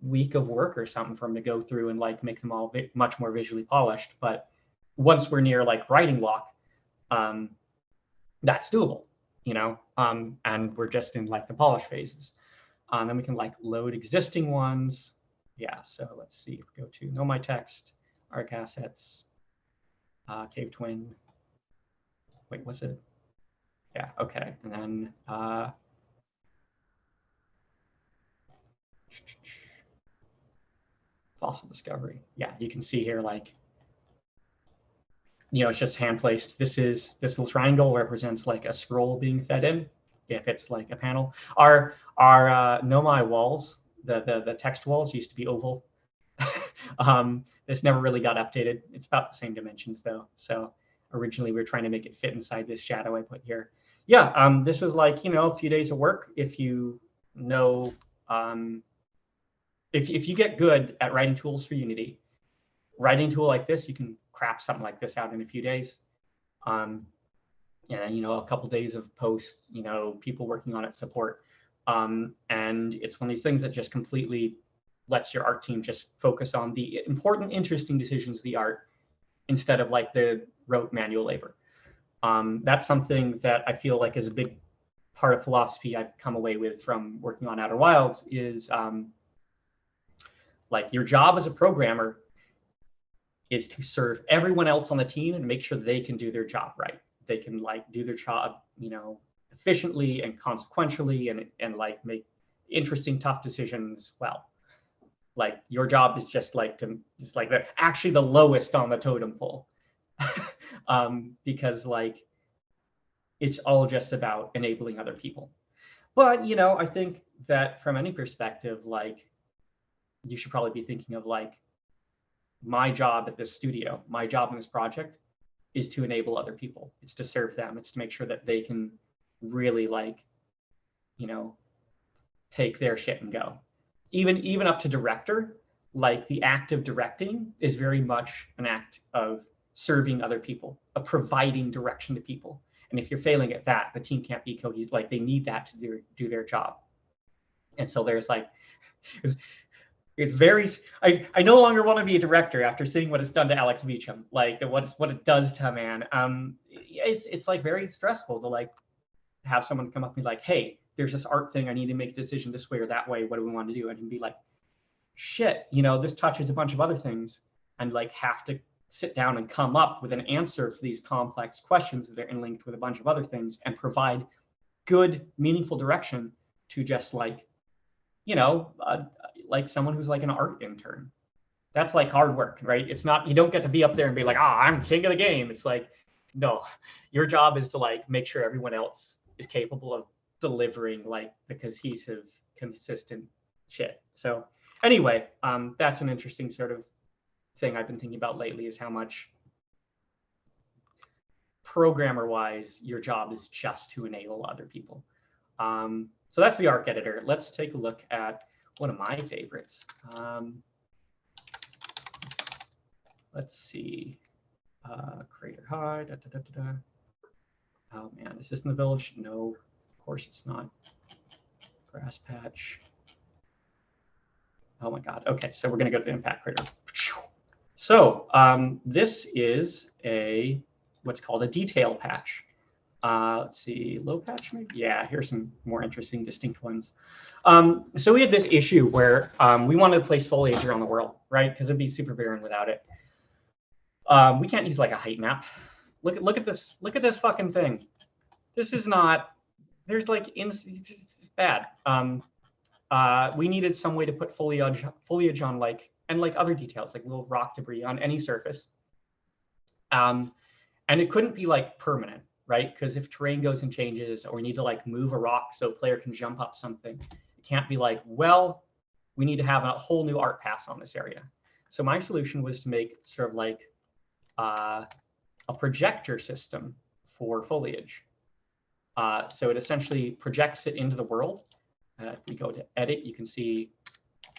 week of work or something for him to go through and make them all much more visually polished. But once we're near writing block, that's doable, and we're just in the polish phases. Then we can like load existing ones. Yeah, so let's see, go to know my text, arc assets, cave twin. Wait, what's it? Yeah, okay. And then fossil discovery. Yeah, you can see here like, it's just hand placed. This little triangle represents like a scroll being fed in, if it's like a panel. Our Nomai walls, the text walls used to be oval. This never really got updated. It's about the same dimensions though. So originally we were trying to make it fit inside this shadow I put here. Yeah, this was like, a few days of work. If you know, if you get good at writing tools for Unity, writing a tool like this, you can crap something like this out in a few days. And a couple days of post, people working on it, support. And it's one of these things that just completely lets your art team just focus on the important, interesting decisions of the art instead of like the rote manual labor. That's something that I feel like is a big part of philosophy I've come away with from working on Outer Wilds is like your job as a programmer is to serve everyone else on the team and make sure they can do their job right. They can like do their job, efficiently and consequentially and like make interesting, tough decisions well. Like your job is just like actually the lowest on the totem pole. Because like it's all just about enabling other people. But I think that from any perspective, like you should probably be thinking of like, my job at this studio, my job in this project is to enable other people. It's to serve them. It's to make sure that they can really like, take their shit and go. Even up to director, like the act of directing is very much an act of serving other people, of providing direction to people. And if you're failing at that, the team can't be cohesive. Like they need that to do their job. And so there's like, it's very, I no longer want to be a director after seeing what it's done to Alex Beecham, like what it does to a man. It's like very stressful to like have someone come up and be like, hey, there's this art thing, I need to make a decision this way or that way, what do we want to do? And be like, shit, this touches a bunch of other things, and like have to sit down and come up with an answer for these complex questions that are interlinked with a bunch of other things and provide good, meaningful direction to just like, like someone who's like an art intern. That's like hard work, right? It's not, you don't get to be up there and be like, I'm king of the game. It's like, no, your job is to like make sure everyone else is capable of delivering like the cohesive, consistent shit. So anyway, that's an interesting sort of thing I've been thinking about lately, is how much programmer-wise, your job is just to enable other people. So that's the ARC editor. Let's take a look at one of my favorites. Let's see. Crater High. Oh man, is this in the village? No, of course it's not. Grass patch. Oh my God. Okay, so we're gonna go to the impact crater. So this is what's called a detail patch. Let's see, low patch maybe? Yeah, here's some more interesting, distinct ones. So we had this issue where we wanted to place foliage around the world, right? Because it'd be super barren without it. We can't use like a height map. Look at this. Look at this fucking thing. This is not. There's like it's bad. We needed some way to put foliage on like, and like other details like little rock debris on any surface. And it couldn't be like permanent, right? Because if terrain goes and changes, or we need to like move a rock so a player can jump up something, it can't be like, well, we need to have a whole new art pass on this area. So my solution was to make sort of like a projector system for foliage. So it essentially projects it into the world. If we go to edit, you can see,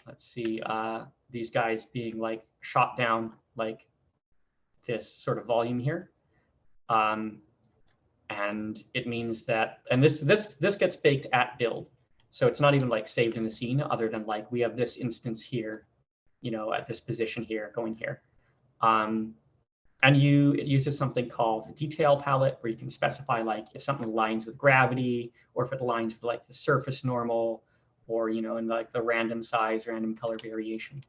let's see, these guys being like shot down like this sort of volume here. And it means that, and this gets baked at build. So it's not even like saved in the scene, other than like we have this instance here, at this position here, going here. And it uses something called the detail palette, where you can specify like if something aligns with gravity, or if it aligns with like the surface normal, or, you know, in like the random size, random color variation.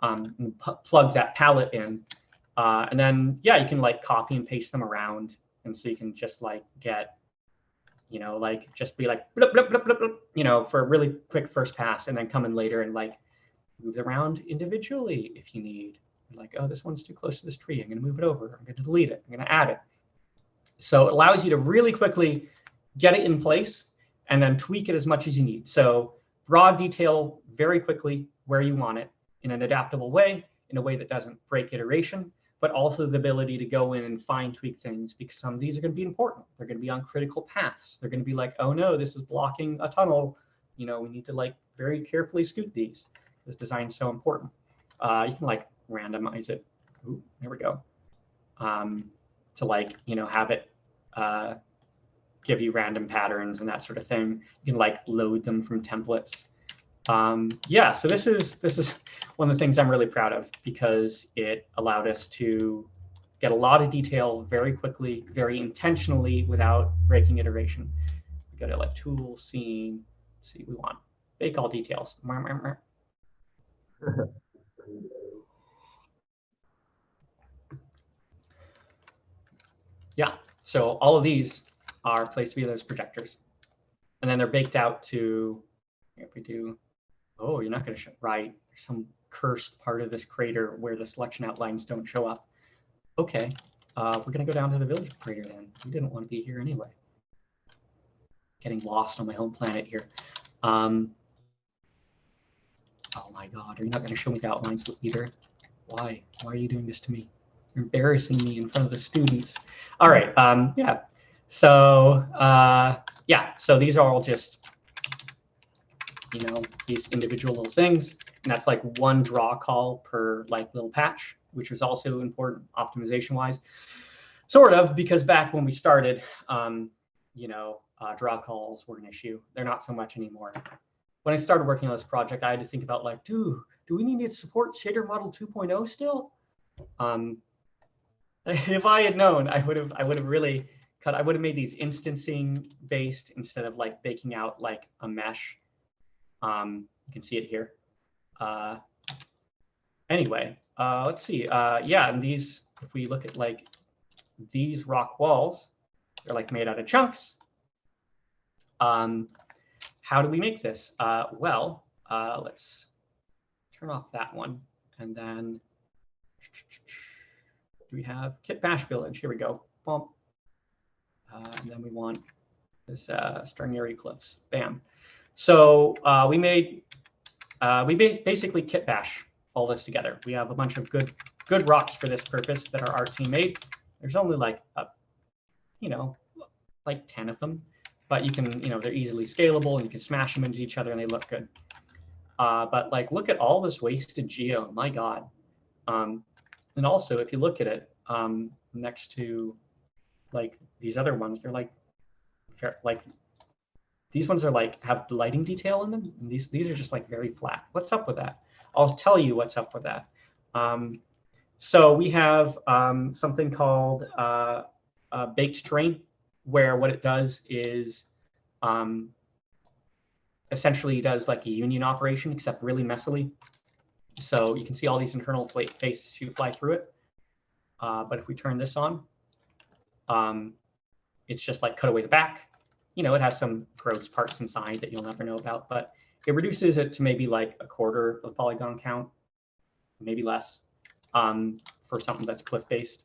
And plug that palette in. And then, yeah, you can like copy and paste them around. And so you can just like get, you know, like just be like, blip, blip, blip, blip, blip, you know, for a really quick first pass, and then come in later and like move it around individually if you need. Like, oh, this one's too close to this tree. I'm going to move it over. I'm going to delete it. I'm going to add it. So it allows you to really quickly get it in place and then tweak it as much as you need. So raw detail very quickly where you want it in an adaptable way, in a way that doesn't break iteration, but also the ability to go in and fine tweak things, because some of these are going to be important. They're going to be on critical paths. They're going to be like, oh no, this is blocking a tunnel. You know, we need to like very carefully scoot these. This design is so important. You can like randomize it. Ooh, there we go. To like, you know, have it give you random patterns and that sort of thing. You can like load them from templates. Yeah, so this is one of the things I'm really proud of, because it allowed us to get a lot of detail very quickly, very intentionally, without breaking iteration. We go to like tools, scene, see, we want bake all details. Yeah, so all of these are placed via those projectors, and then they're baked out to, if we do, oh, you're not going to show, right, there's some cursed part of this crater where the selection outlines don't show up. Okay, we're going to go down to the village crater then. We didn't want to be here anyway. Getting lost on my home planet here. Oh my God, are you not going to show me the outlines either? Why? Why are you doing this to me? You're embarrassing me in front of the students. All right, yeah. So yeah, so these are all just, you know, these individual little things, and that's like one draw call per like little patch, which was also important optimization wise, sort of, because back when we started, you know, draw calls were an issue. They're not so much anymore. When I started working on this project, I had to think about like, do we need to support shader model 2.0 still? If I had known, I would have really cut. I would have made these instancing based instead of like baking out like a mesh. You can see it here. Anyway, let's see. Yeah, and these, if we look at like these rock walls, they're like made out of chunks. How do we make this? Well, let's turn off that one, and then do we have Kit Bash Village? Here we go. Bump. And then we want this Stringary Cliffs. Bam. So we basically Kit Bash all this together. We have a bunch of good rocks for this purpose that our art team made. There's only like you know, like 10 of them, but you can, you know, they're easily scalable and you can smash them into each other and they look good. But like, look at all this wasted geo. My God. And also, if you look at it next to like these other ones, they're like these ones are like have lighting detail in them. And these are just like very flat. What's up with that? I'll tell you what's up with that. So we have something called baked terrain, where what it does is essentially does like a union operation, except really messily. So you can see all these internal faces you fly through it. But if we turn this on, it's just like cut away the back. You know, it has some gross parts inside that you'll never know about, but it reduces it to maybe like a quarter of the polygon count, maybe less, for something that's cliff-based.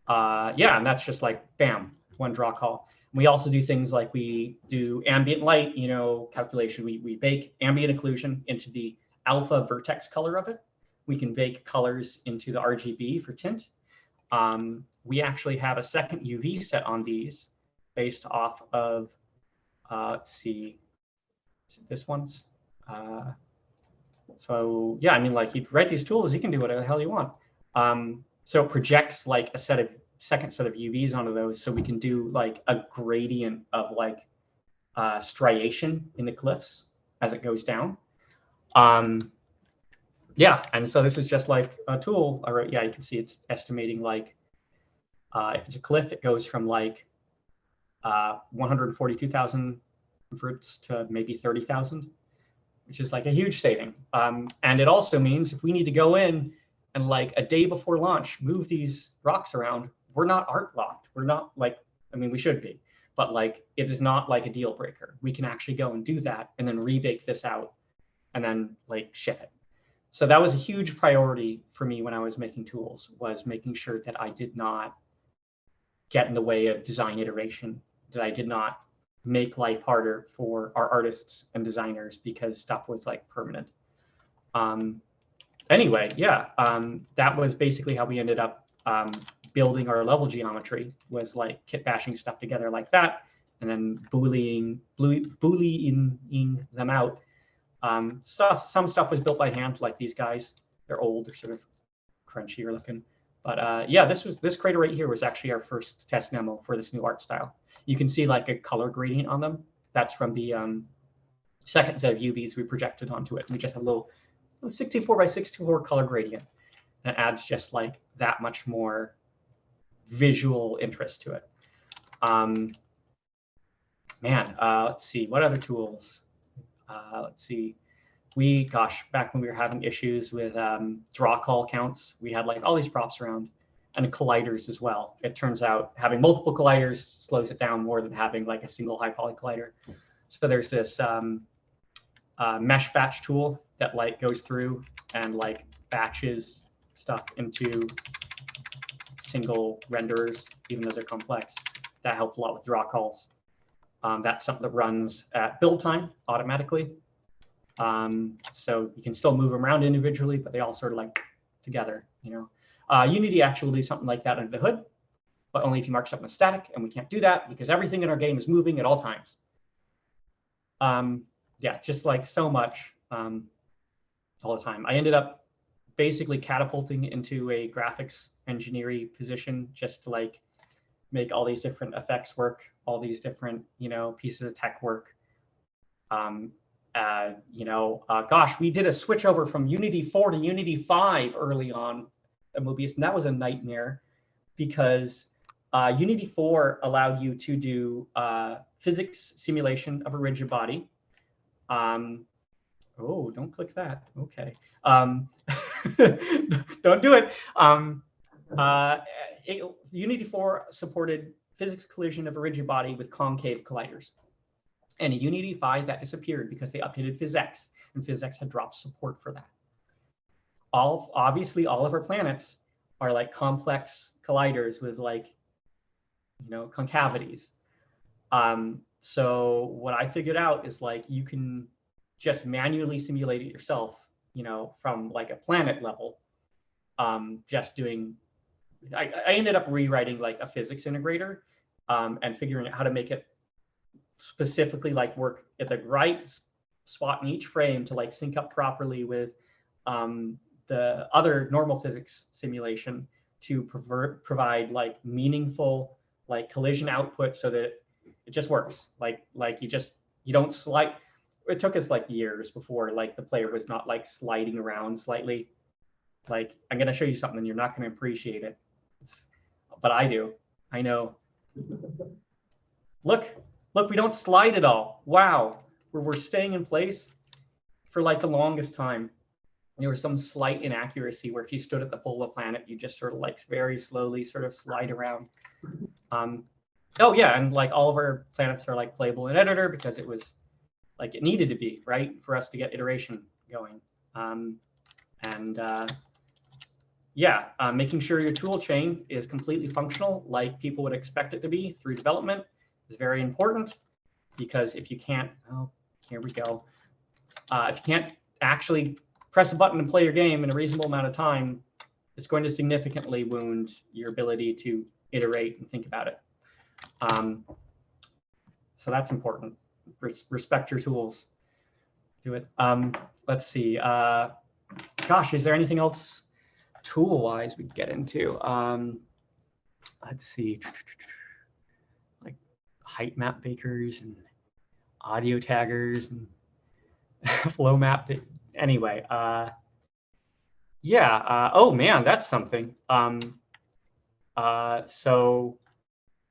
Yeah, and that's just like, bam, one draw call. We also do things like we do ambient light, you know, calculation. We bake ambient occlusion into the alpha vertex color of it. We can bake colors into the RGB for tint. We actually have a second UV set on these based off of, let's see, is it this one's? So yeah, I mean, like you write these tools, you can do whatever the hell you want. So it projects like a second set of UVs onto those, so we can do like a gradient of like striation in the cliffs as it goes down. Yeah, and so this is just like a tool. Or yeah, you can see it's estimating like if it's a cliff, it goes from like 142,000 inverts to maybe 30,000. which is like a huge saving. And it also means if we need to go in and like a day before launch, move these rocks around, we're not art locked. We're not like, I mean, we should be, but like, it is not like a deal breaker. We can actually go and do that and then rebake this out and then like ship it. So that was a huge priority for me when I was making tools, was making sure that I did not get in the way of design iteration, that I did not make life harder for our artists and designers because stuff was like permanent. Anyway, yeah, that was basically how we ended up building our level geometry, was like kit bashing stuff together like that, and then booleaning them out. Some stuff was built by hand, like these guys. They're old, they're sort of crunchier looking. But yeah, this crater right here was actually our first test demo for this new art style. You can see like a color gradient on them. That's from the second set of UVs we projected onto it. We just have a little 64 by 64 color gradient. That adds just like that much more visual interest to it. Let's see, what other tools? Let's see. Back when we were having issues with draw call counts, we had like all these props around, and colliders as well. It turns out having multiple colliders slows it down more than having like a single high poly collider. So there's this mesh batch tool that like goes through and like batches stuff into single renderers, even though they're complex. That helped a lot with draw calls. That's something that runs at build time automatically. So you can still move them around individually, but they all sort of like together, you know. Unity actually will do something like that under the hood, but only if you mark something as static, and we can't do that because everything in our game is moving at all times. Yeah, just like so much all the time. I ended up basically catapulting into a graphics engineering position just to like make all these different effects work, all these different, you know, pieces of tech work. Gosh, we did a switch over from Unity 4 to Unity 5 early on at Mobius, and that was a nightmare because Unity 4 allowed you to do physics simulation of a rigid body. Oh, don't click that. Okay. Don't do it. Unity 4 supported physics collision of a rigid body with concave colliders. And in Unity 5, that disappeared because they updated PhysX, and PhysX had dropped support for that. Obviously, all of our planets are like complex colliders with like, you know, concavities. So what I figured out is like you can just manually simulate it yourself, you know, from like a planet level. Just doing, I ended up rewriting like a physics integrator and figuring out how to make it specifically like work at the right spot in each frame to like sync up properly with the other normal physics simulation to provide like meaningful like collision output so that it just works. Like you don't slide. It took us like years before like the player was not like sliding around slightly. Like, I'm gonna show you something, you're not gonna appreciate it. But I do. I know. Look, we don't slide at all. Wow, we're staying in place for like the longest time. There was some slight inaccuracy where if you stood at the pole of the planet, you just sort of like very slowly sort of slide around. Oh yeah, and like all of our planets are like playable in editor because it was like it needed to be, right, for us to get iteration going. Making sure your tool chain is completely functional like people would expect it to be through development is very important, because if you can't, oh, here we go. If you can't actually press a button and play your game in a reasonable amount of time, it's going to significantly wound your ability to iterate and think about it. So that's important. Respect your tools. Do it. Let's see. Gosh, is there anything else tool-wise we get into? Let's see. Like height map bakers and audio taggers and flow map. Anyway, oh man, that's something. So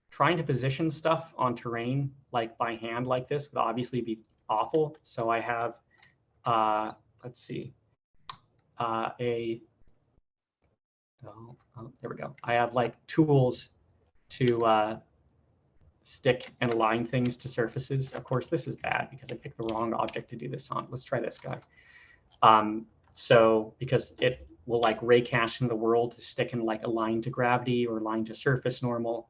trying to position stuff on terrain like by hand like this would obviously be awful. So I have let's see, there we go. I have like tools to stick and align things to surfaces. Of course, this is bad because I picked the wrong object to do this on. Let's try this guy. So because it will like raycast in the world to stick and like align to gravity or align to surface normal.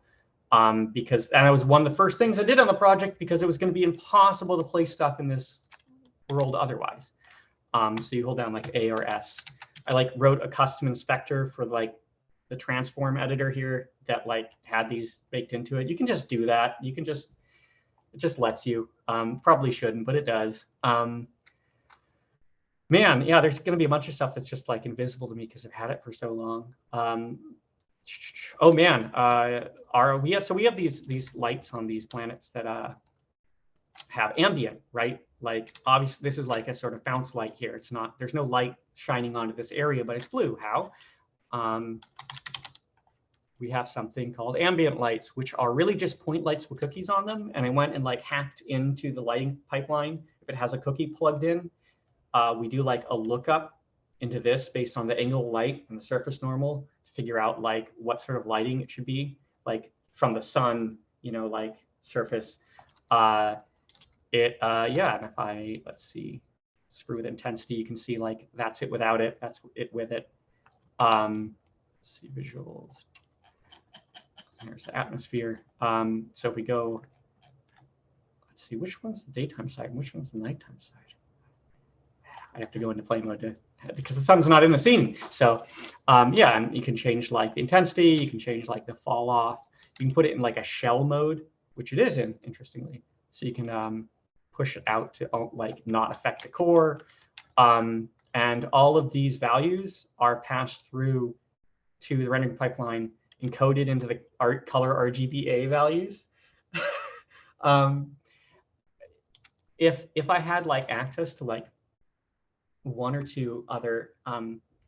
And that was one of the first things I did on the project because it was going to be impossible to place stuff in this world otherwise. So you hold down like A or S. I like wrote a custom inspector for like the transform editor here that like had these baked into it. You can just do that. You can just, it just lets you. Probably shouldn't, but it does. Man, yeah, there's going to be a bunch of stuff that's just like invisible to me because I've had it for so long. Oh man, so we have these lights on these planets that have ambient, right? Like obviously this is like a sort of bounce light here. It's not, there's no light shining onto this area, but it's blue. How? We have something called ambient lights, which are really just point lights with cookies on them. And I went and like hacked into the lighting pipeline. If it has a cookie plugged in, we do like a lookup into this based on the angle of light and the surface normal to figure out like what sort of lighting it should be, like from the sun, you know, like surface. Yeah, and if I, let's see, screw with intensity, you can see like that's it without it, that's it with it. Let's see, visuals. There's the atmosphere. So if we go, let's see, which one's the daytime side and which one's the nighttime side? I have to go into play mode to, because the sun's not in the scene. So yeah, and you can change like the intensity, you can change like the fall off. You can put it in like a shell mode, which it is in, interestingly. So you can push it out to like not affect the core. And all of these values are passed through to the rendering pipeline, encoded into the art color RGBA values. If I had like access to like one or two other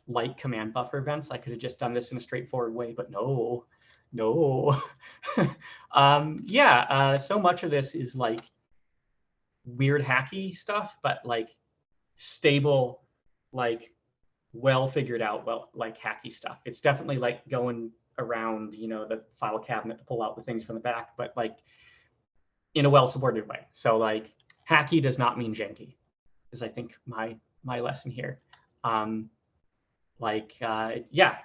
light command buffer events, I could have just done this in a straightforward way, but no. Yeah, so much of this is like weird hacky stuff, but like stable, like well figured out, well, like hacky stuff. It's definitely like going around, you know, the file cabinet to pull out the things from the back, but like in a well-supported way. So like hacky does not mean janky, is I think my lesson here. Yeah.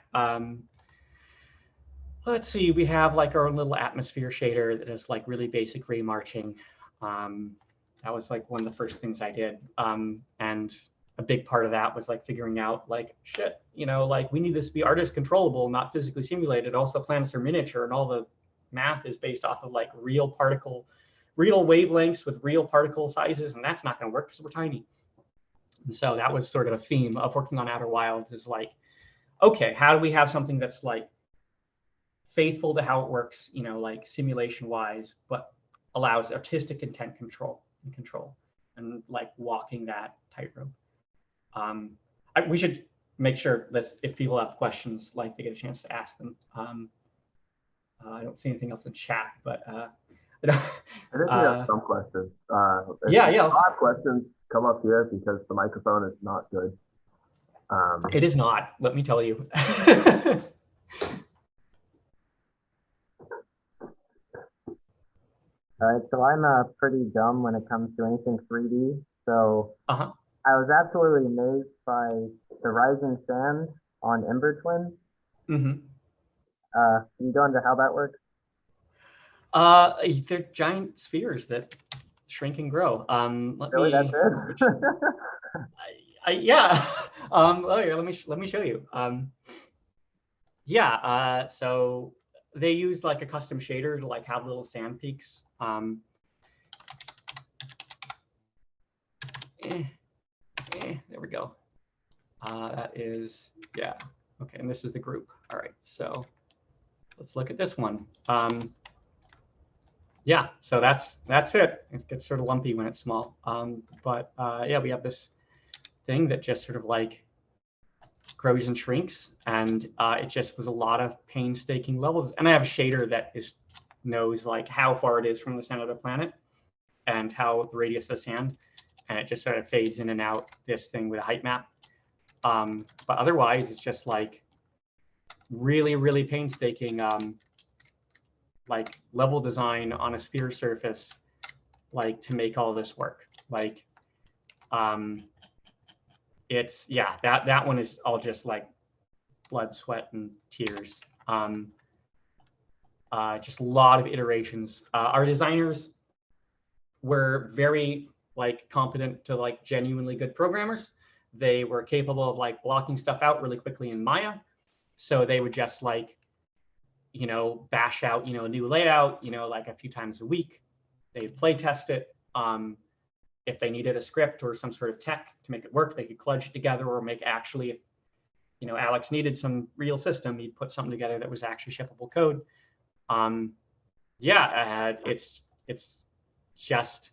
Let's see, we have like our own little atmosphere shader that is like really basic ray marching. That was like one of the first things I did. And a big part of that was like figuring out like, shit, you know, like we need this to be artist controllable, not physically simulated. Also planets are miniature and all the math is based off of like real wavelengths with real particle sizes. And that's not gonna work because we're tiny. And so that was sort of a theme of working on Outer Wilds, is like, okay, how do we have something that's like faithful to how it works, you know, like simulation wise, but allows artistic intent control and like walking that tightrope. We should make sure that if people have questions, like they get a chance to ask them. I don't see anything else in chat, but I think we have some questions. Yeah. A lot of questions come up here because the microphone is not good. It is not, let me tell you. All right, so I'm pretty dumb when it comes to anything 3D. So I was absolutely amazed by the rising sand on Ember Twin. Can you go into how that works? They're giant spheres that shrink and grow. That's it? Yeah. Oh, here, let me show you. Yeah. So they use like a custom shader to like have little sand peaks. There we go. That is, yeah. Okay, and this is the group. All right, so let's look at this one. Yeah, so that's it. It gets sort of lumpy when it's small. Yeah, we have this thing that just sort of like grows and shrinks, and it just was a lot of painstaking levels. And I have a shader that knows like how far it is from the center of the planet and how the radius of sand. and it just sort of fades in and out this thing with a height map. But otherwise, it's just like really, really painstaking, like level design on a sphere surface, like to make all this work. Like, it's, yeah, that one is all just like blood, sweat, and tears. Just a lot of iterations. Our designers were very like competent to like genuinely good programmers. They were capable of like blocking stuff out really quickly in Maya. So they would just like, you know, bash out, you know, a new layout, you know, like a few times a week. They'd play test it. If they needed a script or some sort of tech to make it work, they could kludge it together or make actually, if, you know, Alex needed some real system, he'd put something together that was actually shippable code. Yeah, it's just,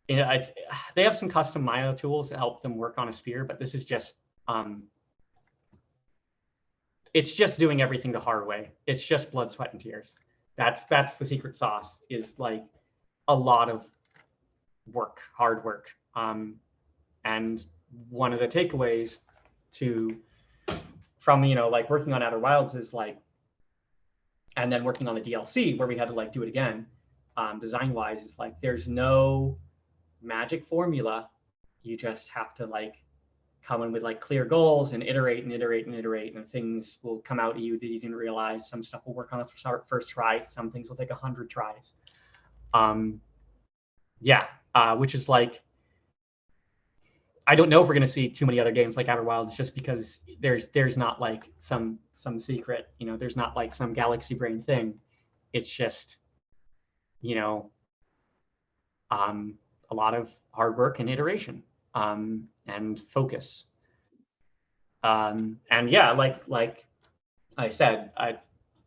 you know, they have some custom Maya tools that help them work on a sphere, but this is just, it's just doing everything the hard way. It's just blood, sweat, and tears. That's the secret sauce, is like a lot of work, hard work. And one of the takeaways from, you know, like working on Outer Wilds is like, and then working on the DLC where we had to like do it again, design-wise, is like there's no magic formula. You just have to like come in with like clear goals and iterate and iterate and iterate, and things will come out at you that you didn't realize. Some stuff will work on the first try. Some things will take 100 tries. Which is like, I don't know if we're going to see too many other games like Outer Wilds, just because there's not like some secret, you know, there's not like some galaxy brain thing. It's just, you know, a lot of hard work and iteration, and focus. And yeah, like I said, a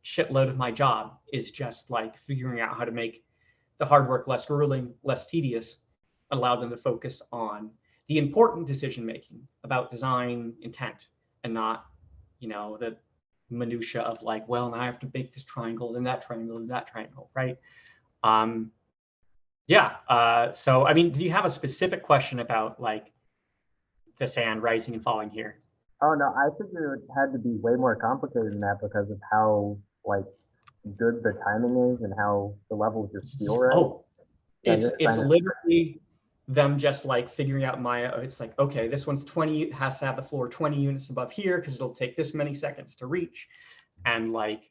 shitload of my job is just like figuring out how to make the hard work less grueling, less tedious, allow them to focus on the important decision making about design intent, and not, you know, the minutia of like, well, now I have to make this triangle, then that triangle, and that triangle, right? So I mean, do you have a specific question about like the sand rising and falling here? Oh no, I figured it had to be way more complicated than that because of how like good the timing is and how the levels just feel right. Oh, it's literally them just like figuring out Maya. It's like, okay, this one's 20, it has to have the floor 20 units above here because it'll take this many seconds to reach, and like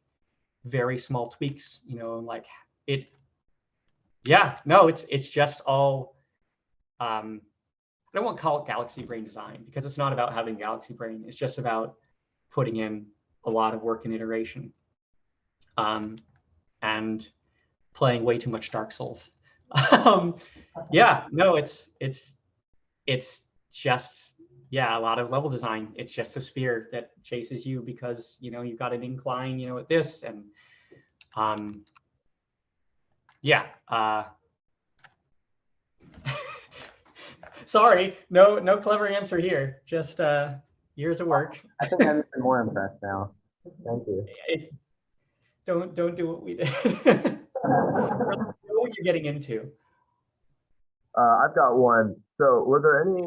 very small tweaks, you know, like it. Yeah, no, it's just all. I don't want to call it galaxy brain design because it's not about having galaxy brain. It's just about putting in a lot of work and iteration, and playing way too much Dark Souls. Yeah, no, it's just, yeah, a lot of level design. It's just a sphere that chases you because, you know, you've got an incline, you know, at this, and sorry, no clever answer here. Just years of work. I think I'm even more impressed now. Thank you. Don't do what we did. Know what you're getting into. I've got one. So were there any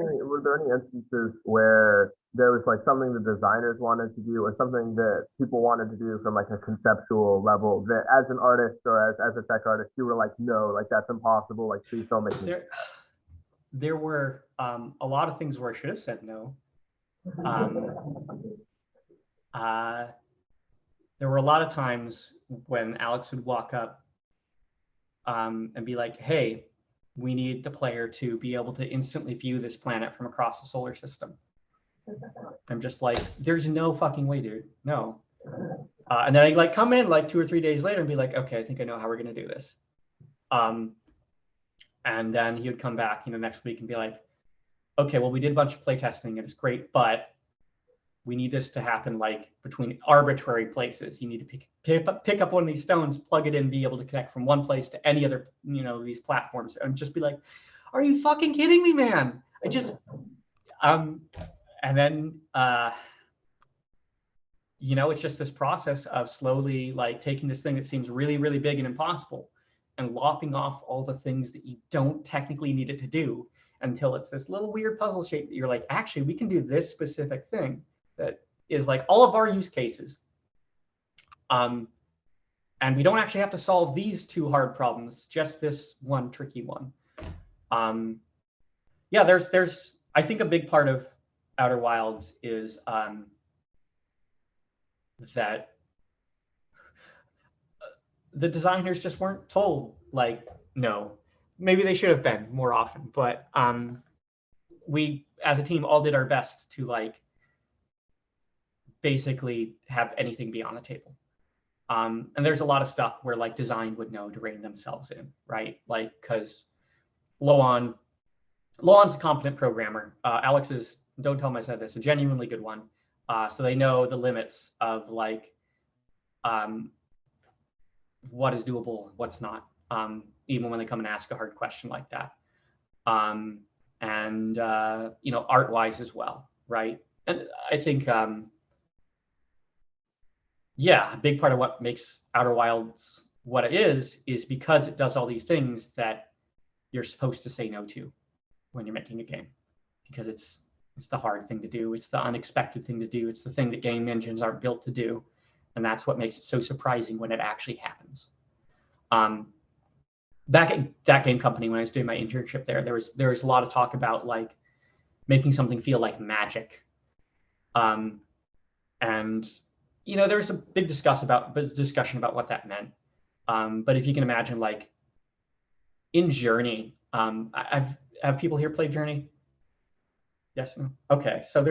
instances where there was like something the designers wanted to do or something that people wanted to do from like a conceptual level that as an artist or as a tech artist, you were like, no, like that's impossible, like please don't make me. There were a lot of things where I should have said no. There were a lot of times when Alex would walk up and be like, hey, we need the player to be able to instantly view this planet from across the solar system. I'm just like, there's no fucking way, dude. No. And then I'd like come in like 2 or 3 days later and be like, okay, I think I know how we're going to do this. And then he would come back, you know, next week and be like, okay, well, we did a bunch of play testing and it's great, but we need this to happen like between arbitrary places. You need to pick up one of these stones, plug it in, be able to connect from one place to any other, you know, these platforms, and just be like, are you fucking kidding me, man? I just, and then, you know, it's just this process of slowly like taking this thing that seems really, really big and impossible and lopping off all the things that you don't technically need it to do until it's this little weird puzzle shape that you're like, actually, we can do this specific thing that is like all of our use cases. And we don't actually have to solve these two hard problems, just this one tricky one. Yeah, there's I think a big part of Outer Wilds is that the designers just weren't told, like, no. Maybe they should have been more often, but we as a team all did our best to like basically have anything be on the table. And there's a lot of stuff where like design would know to rein themselves in, right? Like, because Loan's a competent programmer. Alex is, don't tell him I said this, a genuinely good one. So they know the limits of like what is doable, what's not, even when they come and ask a hard question like that. And you know, art-wise as well, right? And I think yeah, a big part of what makes Outer Wilds what it is because it does all these things that you're supposed to say no to when you're making a game, because it's the hard thing to do. It's the unexpected thing to do. It's the thing that game engines aren't built to do. And that's what makes it so surprising when it actually happens. Back at that game company, when I was doing my internship there was a lot of talk about like making something feel like magic. And you know, there was a big discussion about what that meant. But if you can imagine, like in Journey, have people here played Journey? Yes, no? Okay, so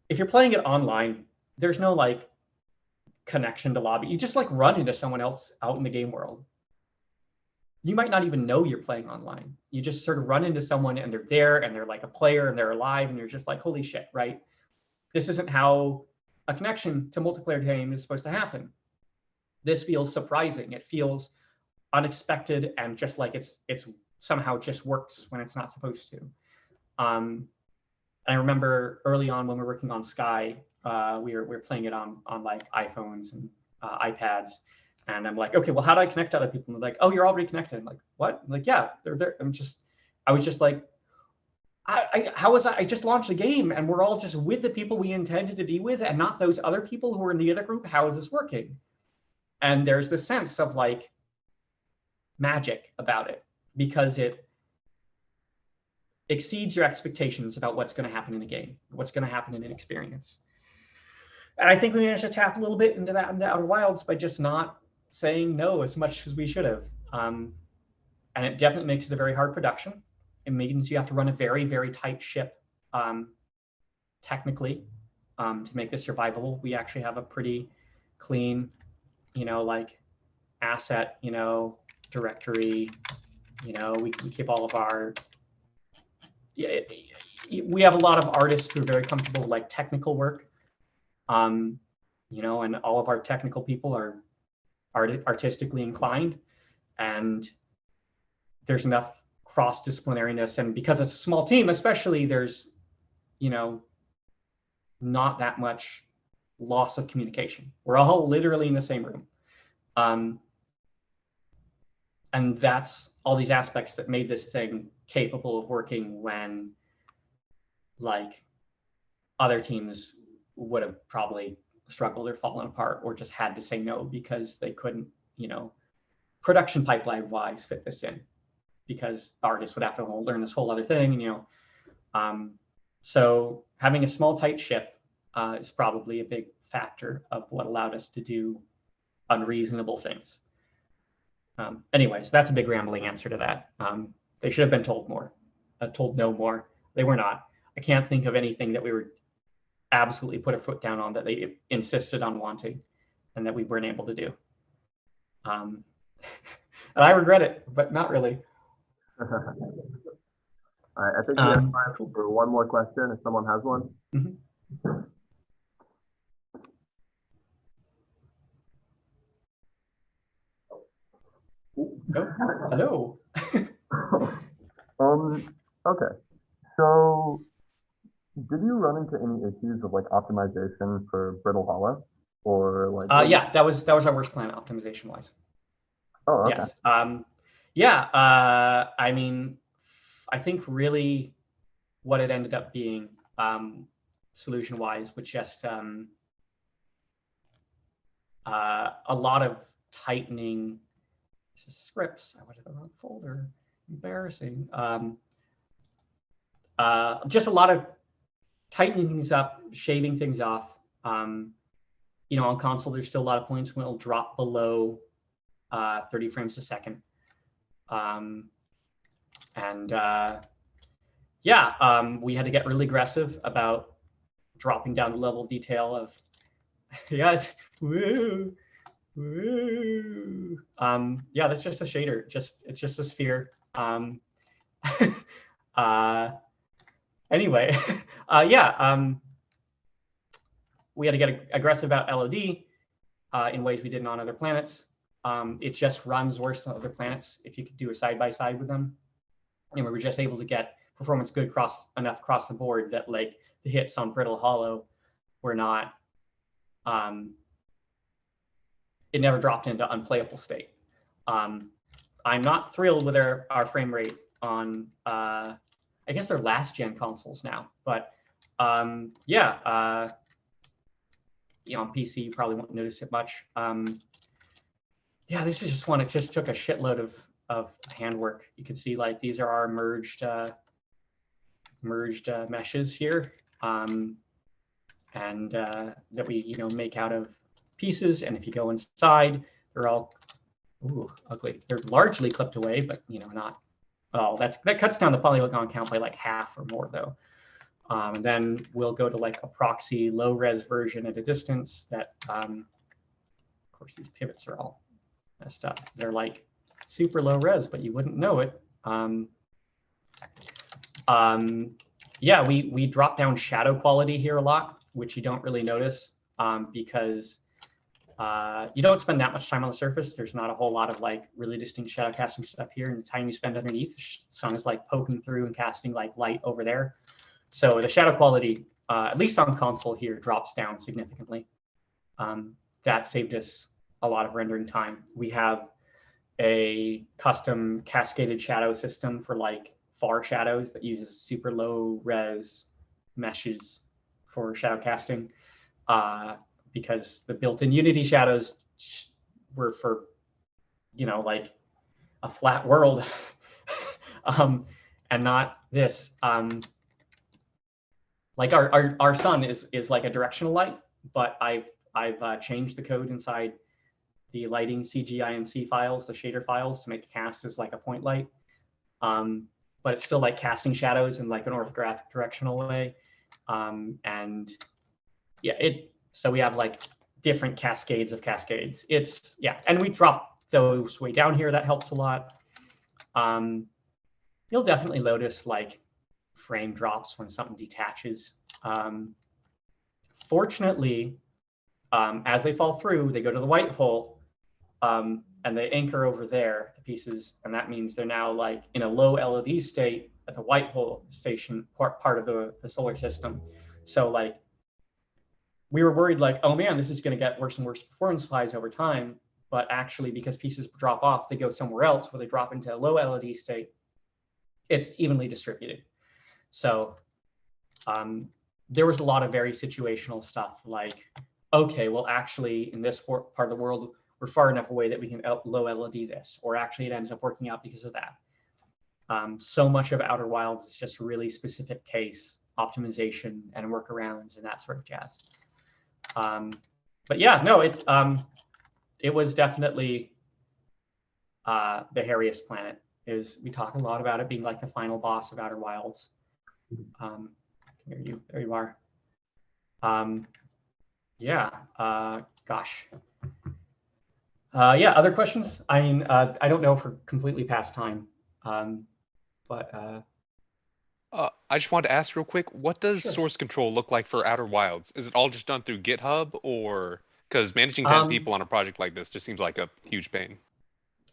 if you're playing it online, there's no like connection to lobby. You just like run into someone else out in the game world. You might not even know you're playing online. You just sort of run into someone and they're there and they're like a player and they're alive and you're just like, holy shit, right? This isn't how a connection to multiplayer game is supposed to happen. This feels surprising. It feels unexpected and just like it's somehow just works when it's not supposed to. And I remember early on when we were working on Sky, we were playing it on like iPhones and iPads. And I'm like, okay, well, how do I connect to other people? And they're like, oh, you're already connected. I'm like, what? I'm like, yeah, they're there. I was just like, I just launched a game and we're all just with the people we intended to be with and not those other people who are in the other group. How is this working? And there's this sense of like magic about it because it exceeds your expectations about what's going to happen in a game, what's going to happen in an experience. And I think we managed to tap a little bit into that in the Outer Wilds by just not saying no as much as we should have. And it definitely makes it a very hard production. It means you have to run a very, very tight ship technically to make this survivable. We actually have a pretty clean, you know, like asset, you know, directory, you know, we keep all of our, we have a lot of artists who are very comfortable with like technical work, you know, and all of our technical people are artistically inclined, and there's enough cross-disciplinariness, and because it's a small team especially, there's, you know, not that much loss of communication. We're all literally in the same room, and that's all these aspects that made this thing capable of working when like other teams would have probably struggled or fallen apart or just had to say no because they couldn't, you know, production pipeline wise fit this in, because the artists would have to learn this whole other thing, you know. So having a small tight ship is probably a big factor of what allowed us to do unreasonable things. Anyways, that's a big rambling answer to that. They should have been told more, told no more. They were not. I can't think of anything that we were absolutely put a foot down on that they insisted on wanting and that we weren't able to do. And I regret it, but not really. All right, I think we have time for one more question if someone has one. Mm-hmm. Oh, hello. Okay. So did you run into any issues of like optimization for Brittle Hollow? Or like yeah, that was our worst plan optimization wise. Oh, okay. Yes. Yeah, I mean, I think really what it ended up being solution-wise was just a lot of tightening. This is scripts. I went to the wrong folder. Embarrassing. Just a lot of tightening things up, shaving things off. You know, on console, there's still a lot of points when it'll drop below 30 frames a second. Yeah, we had to get really aggressive about dropping down the level of detail of, yes, woo, woo. Yeah, that's just a shader. It's just a sphere. Anyway, yeah, we had to get aggressive about LOD in ways we didn't on other planets. It just runs worse than other planets if you could do a side-by-side with them. And we were just able to get performance good enough across the board that like the hits on Brittle Hollow were not, it never dropped into unplayable state. I'm not thrilled with our frame rate on, I guess they're last gen consoles now, but yeah, you know, on PC, you probably won't notice it much. Yeah, this is just one, it just took a shitload of handwork. You can see like these are our merged meshes here, and that we, you know, make out of pieces. And if you go inside, they're all ugly. They're largely clipped away, but you know, not. Oh, that cuts down the polygon count by like half or more though. And then we'll go to like a proxy low res version at a distance that, of course, these pivots are all messed up. They're like super low res, but you wouldn't know it. Yeah, we drop down shadow quality here a lot, which you don't really notice because you don't spend that much time on the surface. There's not a whole lot of like really distinct shadow casting stuff here. And the time you spend underneath, the sun is like poking through and casting like light over there. So the shadow quality, at least on console here, drops down significantly. That saved us a lot of rendering time. We have a custom cascaded shadow system for like far shadows that uses super low res meshes for shadow casting, because the built-in Unity shadows were for, you know, like a flat world, and not this. Like our sun is like a directional light, but I've changed the code inside the lighting CGINC files, the shader files, to make it cast as like a point light. But it's still like casting shadows in like an orthographic directional way. And yeah, so we have like different cascades of cascades. It's, yeah, and we drop those way down here. That helps a lot. You'll definitely notice like frame drops when something detaches. Fortunately, as they fall through, they go to the white hole, and they anchor over there, the pieces, and that means they're now like in a low LOD state at the white hole station, part of the solar system. So like we were worried like, oh man, this is going to get worse and worse performance-wise over time. But actually, because pieces drop off, they go somewhere else where they drop into a low LOD state. It's evenly distributed. So there was a lot of very situational stuff like, okay, well, actually, in this part of the world, we're far enough away that we can low LOD this, or actually it ends up working out because of that. So much of Outer Wilds is just really specific case optimization and workarounds and that sort of jazz. But yeah, no, it was definitely the hairiest planet. We talk a lot about it being like the final boss of Outer Wilds. There you are. Yeah, gosh. Yeah, other questions? I mean, I don't know if we're completely past time, but I just wanted to ask real quick, what does sure. source control look like for Outer Wilds? Is it all just done through GitHub, or because managing 10 people on a project like this just seems like a huge pain?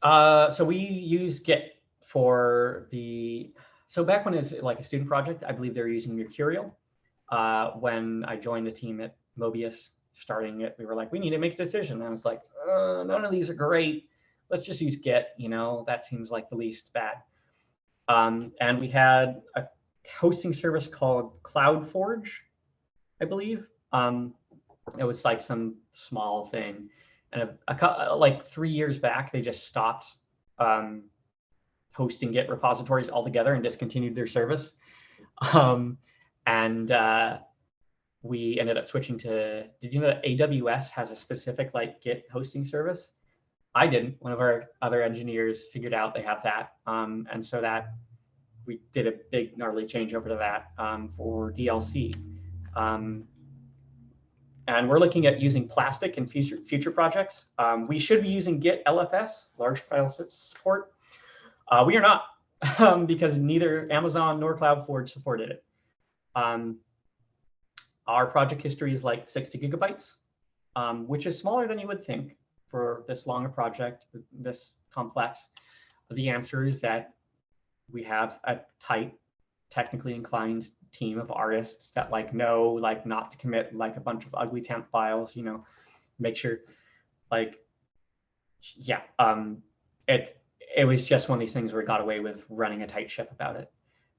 So we use Git for so back when it was like a student project, I believe they were using Mercurial. When I joined the team at Mobius, starting it, we were like, we need to make a decision. And I was like, none of these are great. let's just use Git. That seems like the least bad. And we had a hosting service called CloudForge, I believe. It was like some small thing, and like 3 years back, they just stopped hosting Git repositories altogether and discontinued their service. And we ended up switching to. Did you know that AWS has a specific like Git hosting service? I didn't. One of our other engineers figured out they have that, and so that we did a big gnarly change over to that for DLC. And we're looking at using Plastic in future projects. We should be using Git LFS, large file support. We are not, because neither Amazon nor CloudForge supported it. Our project history is like 60 gigabytes, which is smaller than you would think for this long a project, this complex. The answer is that we have a tight, technically inclined team of artists that like know like not to commit like a bunch of ugly temp files, make sure like, yeah, it was just one of these things where we got away with running a tight ship about it.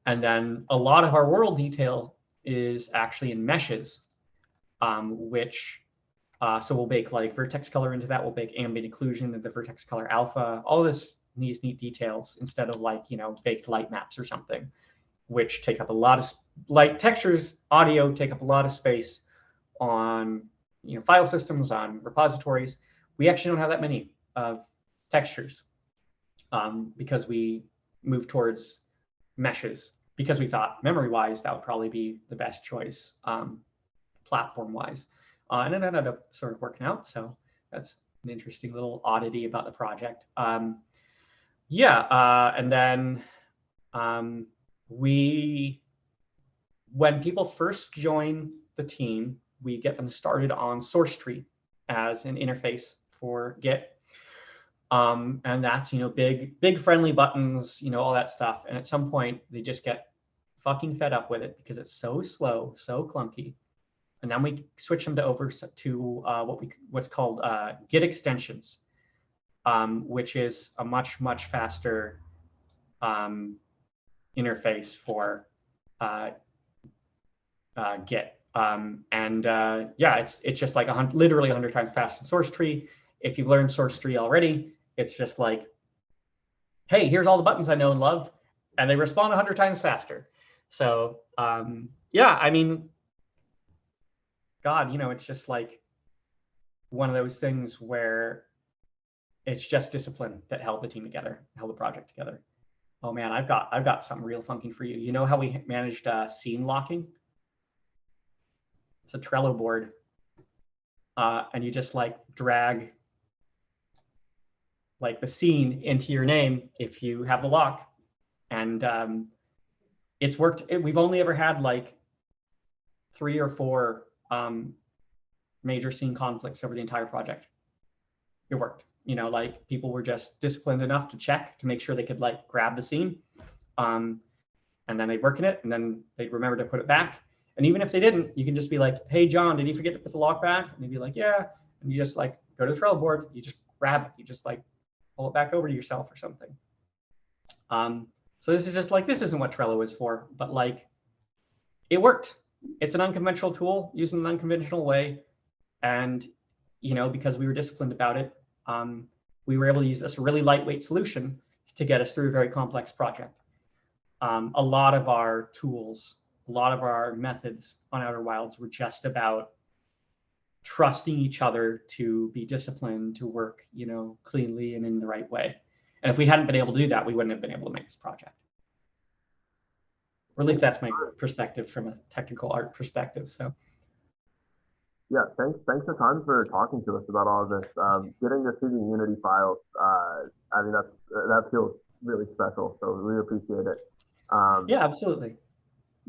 And then a lot of our world detail is actually in meshes, which so we'll bake like vertex color into that. We'll bake ambient occlusion into the vertex color alpha, all these neat details instead of like, baked light maps or something, which take up a lot of, like textures, audio take up a lot of space on, file systems, on repositories. We actually don't have that many textures because we moved towards meshes because we thought memory-wise, that would probably be the best choice platform-wise. And it ended up sort of working out. So that's an interesting little oddity about the project. And then when people first join the team, we get them started on source tree as an interface for Git. And that's, big friendly buttons, all that stuff. And at some point, they just get fucking fed up with it because it's so slow, so clunky. And then we switch them over to what's called Git extensions, which is a much, much faster interface for Git. It's just like literally 100 times faster than source tree. If you've learned source tree already, it's just like, hey, here's all the buttons I know and love, and they respond 100 times faster. So God, it's just like one of those things where it's just discipline that held the team together, held the project together. Oh man, I've got something real funky for you. You know how we managed scene locking? It's a Trello board, and you just like drag like the scene into your name if you have the lock, and it's worked. We've only ever had like 3 or 4 major scene conflicts over the entire project. It worked. Like people were just disciplined enough to check to make sure they could like grab the scene, and then they'd work in it, and then they'd remember to put it back. And even if they didn't, you can just be like, hey, John, did you forget to put the lock back? And they'd be like, yeah. And you just like go to the Trello board, you just grab it, you just like pull it back over to yourself or something. So this is just like, this isn't what Trello is for, but like it worked. It's an unconventional tool used in an unconventional way. And, because we were disciplined about it, we were able to use this really lightweight solution to get us through a very complex project. A lot of our tools, a lot of our methods on Outer Wilds were just about trusting each other to be disciplined, to work, cleanly and in the right way. And if we hadn't been able to do that, we wouldn't have been able to make this project. Or at least that's my perspective from a technical art perspective. So. Yeah, thanks a ton for talking to us about all of this. Getting to see the Unity files, that feels really special. So we appreciate it. Yeah, absolutely.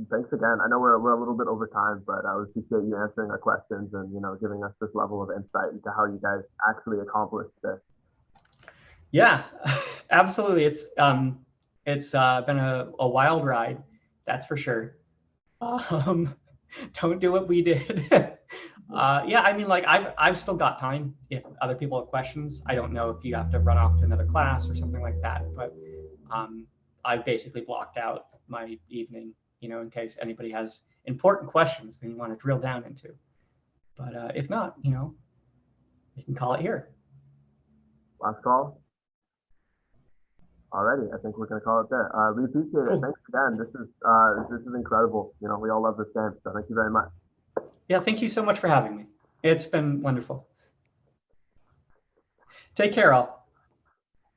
Thanks again. I know we're a little bit over time, but I appreciate you answering our questions and giving us this level of insight into how you guys actually accomplished this. Yeah, absolutely. It's been a wild ride, that's for sure. Don't do what we did. Yeah, I mean, like I've still got time if other people have questions. I don't know if you have to run off to another class or something like that, but I basically blocked out my evening, in case anybody has important questions that you want to drill down into. But if not, we can call it here. Last call. Alrighty, I think we're gonna call it there. We appreciate it. Thanks again. This is incredible. We all love this game, so thank you very much. Yeah, thank you so much for having me. It's been wonderful. Take care, all.